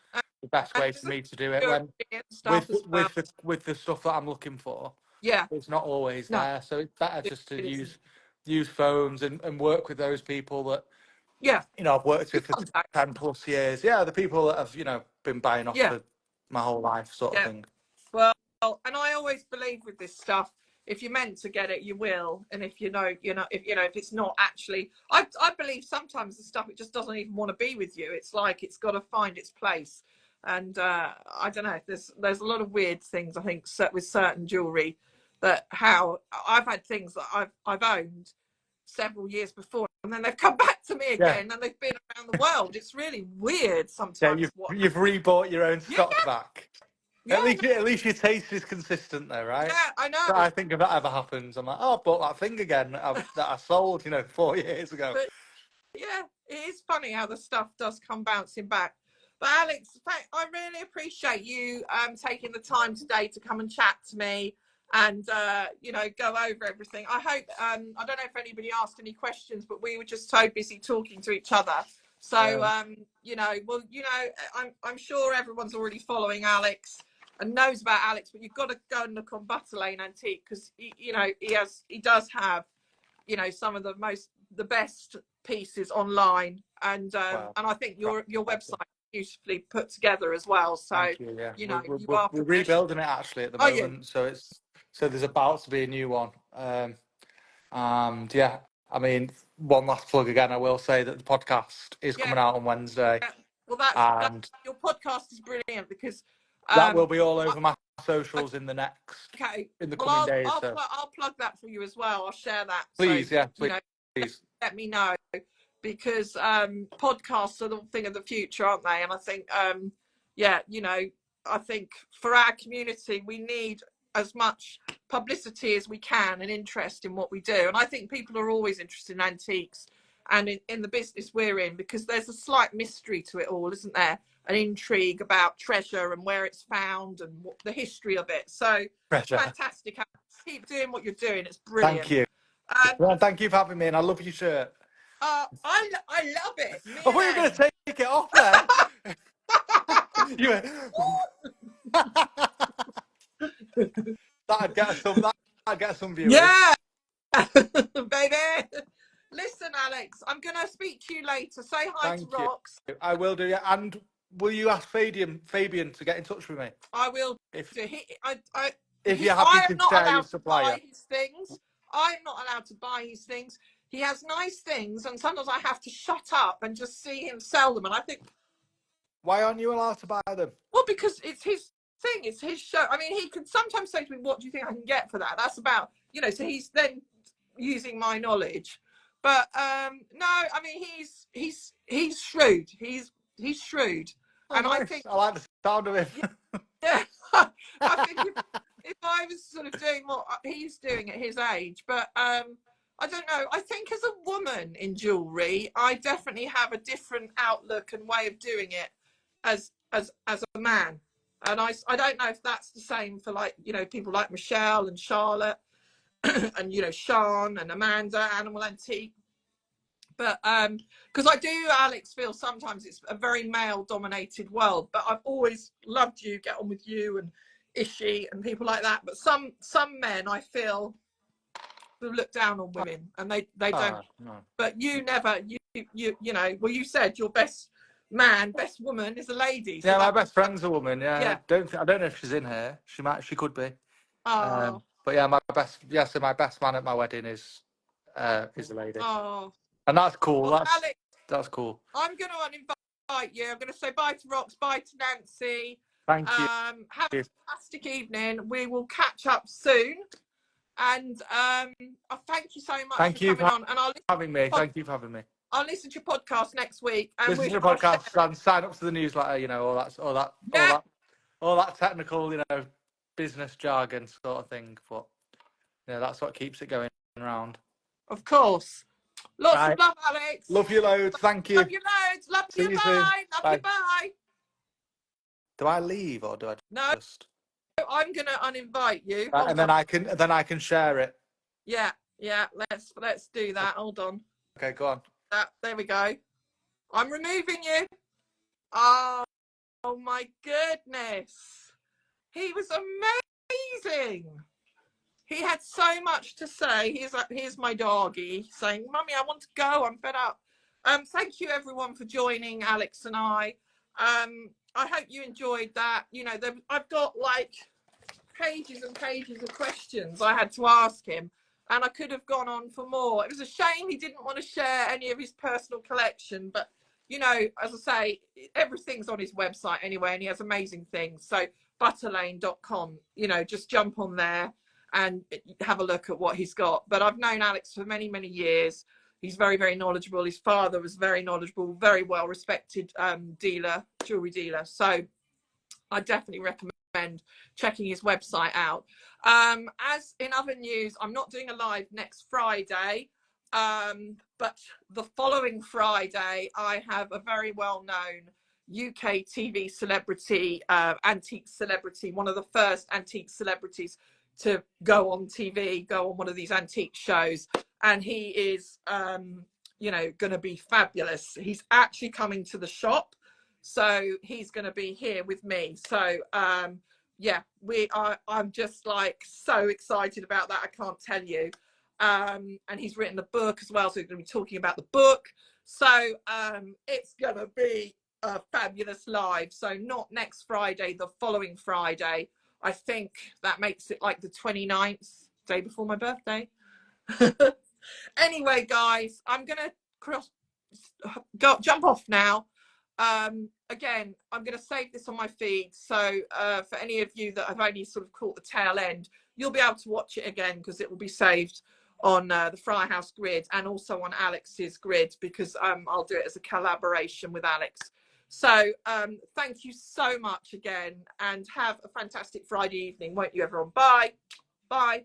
Speaker 2: the best
Speaker 1: and
Speaker 2: way for
Speaker 1: there's a
Speaker 2: me to do it.
Speaker 1: security
Speaker 2: When
Speaker 1: and stuff as well.
Speaker 2: with the stuff that I'm looking for,
Speaker 1: Yeah,
Speaker 2: it's not always
Speaker 1: no,
Speaker 2: there. So it's better
Speaker 1: it,
Speaker 2: just to
Speaker 1: it isn't.
Speaker 2: use phones and work with those people that
Speaker 1: Yeah,
Speaker 2: you know I've worked
Speaker 1: good
Speaker 2: with for
Speaker 1: contact.
Speaker 2: 10+ years. Yeah, the people that have been buying off
Speaker 1: Yeah,
Speaker 2: for my whole life, sort of
Speaker 1: yeah.
Speaker 2: thing.
Speaker 1: Well, and I always believe with this stuff, if you're meant to get it, you will. And if if it's not actually, I believe sometimes the stuff it just doesn't even want to be with you. It's like it's got to find its place. And I don't know. There's a lot of weird things I think with certain jewelry that how I've had things that I've owned several years before, and then they've come back to me
Speaker 2: Yeah,
Speaker 1: again, and they've been around the world. It's really weird
Speaker 2: yeah.
Speaker 1: sometimes. What?
Speaker 2: You've rebought your own
Speaker 1: Yeah,
Speaker 2: stock back.
Speaker 1: yeah,
Speaker 2: At least your taste is consistent, though, right?
Speaker 1: yeah. I
Speaker 2: But
Speaker 1: know.
Speaker 2: I think if that ever happens, I'm like, oh, I bought that thing again that I sold, 4 years ago.
Speaker 1: But yeah, it is funny how the stuff does come bouncing back. But Alex, I really appreciate you taking the time today to come and chat to me and go over everything. I hope I don't know if anybody asked any questions, but we were just so busy talking to each other. So
Speaker 2: Um,
Speaker 1: I'm sure everyone's already following Alex and knows about Alex, but you've got to go and look on Butterlane Antique because he does have some of the best pieces online, and
Speaker 2: well,
Speaker 1: I think your
Speaker 2: thank you.
Speaker 1: website is beautifully put together as well. So
Speaker 2: Thank you. Yeah,
Speaker 1: you are
Speaker 2: we're
Speaker 1: professional.
Speaker 2: rebuilding it actually at the
Speaker 1: Are you?
Speaker 2: moment, so there's about to be a new one. And yeah, I mean, one last plug again. I will say that the podcast is
Speaker 1: Yeah.
Speaker 2: coming out on Wednesday,
Speaker 1: Yeah. Well, that
Speaker 2: and
Speaker 1: your podcast is brilliant because
Speaker 2: that will
Speaker 1: um
Speaker 2: be all over my socials
Speaker 1: okay.
Speaker 2: in the
Speaker 1: Well,
Speaker 2: coming days. So
Speaker 1: I'll plug that for you as well. I'll share that. So
Speaker 2: please, yeah,
Speaker 1: you know,
Speaker 2: please.
Speaker 1: let me know because podcasts are the thing of the future, aren't they? And I think I think for our community we need as much publicity as we can and interest in what we do. And I think people are always interested in antiques and in the business we're in because there's a slight mystery to it all, isn't there? An intrigue about treasure and where it's found and what the history of it. So
Speaker 2: Pleasure.
Speaker 1: fantastic. Keep doing what you're doing. It's
Speaker 2: Thank
Speaker 1: brilliant.
Speaker 2: you.
Speaker 1: Um,
Speaker 2: Well, thank you for having me, and I love your shirt.
Speaker 1: I love it. Me
Speaker 2: I thought
Speaker 1: and
Speaker 2: you were going to
Speaker 1: Em.
Speaker 2: take it off then. You went, that'd get some viewers.
Speaker 1: Yeah, baby. Listen, Alex, I'm going to speak to you later. Say hi to
Speaker 2: Thank you.
Speaker 1: Rox.
Speaker 2: I will do. Yeah. And will you ask Fabian to get in touch with me
Speaker 1: I will
Speaker 2: if
Speaker 1: do.
Speaker 2: you're happy
Speaker 1: I am
Speaker 2: to
Speaker 1: not
Speaker 2: share your
Speaker 1: allowed to
Speaker 2: supplier?
Speaker 1: buy his things. I'm not allowed to buy his things. He has nice things, and sometimes I have to shut up and just see him sell them. And I think,
Speaker 2: Why aren't you allowed to buy them?
Speaker 1: well, because it's his thing, it's his show. I mean, he can sometimes say to me, "What do you think I can get for that?" That's about, so he's then using my knowledge. But no, I mean, he's shrewd. he's shrewd,
Speaker 2: Oh,
Speaker 1: and I
Speaker 2: nice.
Speaker 1: think
Speaker 2: I like the sound of him.
Speaker 1: yeah, I think if I was sort of doing what he's doing at his age, but I don't know. I think as a woman in jewelry, I definitely have a different outlook and way of doing it as a man. And I don't know if that's the same for, like, you know, people like Michelle and Charlotte and, you know, Sean and Amanda, Animal Antique. But because I do, Alex, feel sometimes it's a very male dominated world, but I've always loved you, Get On With You and Ishi and people like that. But some men I feel look down on women, and they don't.
Speaker 2: No.
Speaker 1: But you never, you know, well, you said your best man, best woman is a lady. So
Speaker 2: Yeah, my
Speaker 1: that,
Speaker 2: best friend's a woman. Yeah,
Speaker 1: yeah.
Speaker 2: I don't know if she's in here. She could be.
Speaker 1: Oh,
Speaker 2: But yeah, so my best man at my wedding is a lady,
Speaker 1: oh.
Speaker 2: and that's cool.
Speaker 1: Well, Alex,
Speaker 2: That's cool.
Speaker 1: I'm going to uninvite you. I'm going to say bye to Rox, bye to Nancy.
Speaker 2: Thank you.
Speaker 1: Have a fantastic evening. We will catch up soon. And I thank you so much
Speaker 2: Thank
Speaker 1: for
Speaker 2: you
Speaker 1: coming
Speaker 2: for
Speaker 1: on. And
Speaker 2: having me. Thank you for having me.
Speaker 1: I'll listen to your podcast next week. And
Speaker 2: Listen to the podcast and sign up to the newsletter. You know, all that technical, you know, business jargon sort of thing. But you know, that's what keeps it going around.
Speaker 1: Of course. Lots
Speaker 2: Right.
Speaker 1: of love, Alex.
Speaker 2: Love you loads. Thank you.
Speaker 1: Love you loads. Love
Speaker 2: See
Speaker 1: you.
Speaker 2: you soon.
Speaker 1: Bye. Love you. Bye.
Speaker 2: Do I leave or do I
Speaker 1: No,
Speaker 2: just?
Speaker 1: I'm going to uninvite you.
Speaker 2: Right, and then I can share it.
Speaker 1: Yeah. Let's do that. Hold on.
Speaker 2: Okay, go on.
Speaker 1: There we go. I'm removing you. Oh my goodness. He was amazing. He had so much to say. Here's my doggy saying, "Mummy, I want to go. I'm fed up." Thank you everyone for joining Alex and I. I hope you enjoyed that. You know, I've got like pages and pages of questions I had to ask him, and I could have gone on for more. It was a shame he didn't want to share any of his personal collection, but you know, as I say, everything's on his website anyway, and he has amazing things. So butterlane.com, you know, just jump on there and have a look at what he's got. But I've known Alex for many, many years. He's very, very knowledgeable. His father was very knowledgeable, very well respected jewelry dealer. So I definitely recommend checking his website out. As in other news, I'm not doing a live next Friday, but the following Friday, I have a very well-known UK TV celebrity, antique celebrity, one of the first antique celebrities to go on TV, go on one of these antique shows. And he is, you know, going to be fabulous. He's actually coming to the shop. So he's going to be here with me. So, yeah, I'm just like so excited about that. I can't tell you. And he's written a book as well. So we're going to be talking about the book. So it's going to be a fabulous live. So not next Friday, the following Friday. I think that makes it like the 29th, day before my birthday. Anyway, guys, I'm going to jump off now. Again, I'm going to save this on my feed. So for any of you that have only sort of caught the tail end, you'll be able to watch it again because it will be saved on the Friarhouse grid and also on Alex's grid, because I'll do it as a collaboration with Alex. So thank you so much again, and have a fantastic Friday evening, won't you, everyone? Bye. Bye.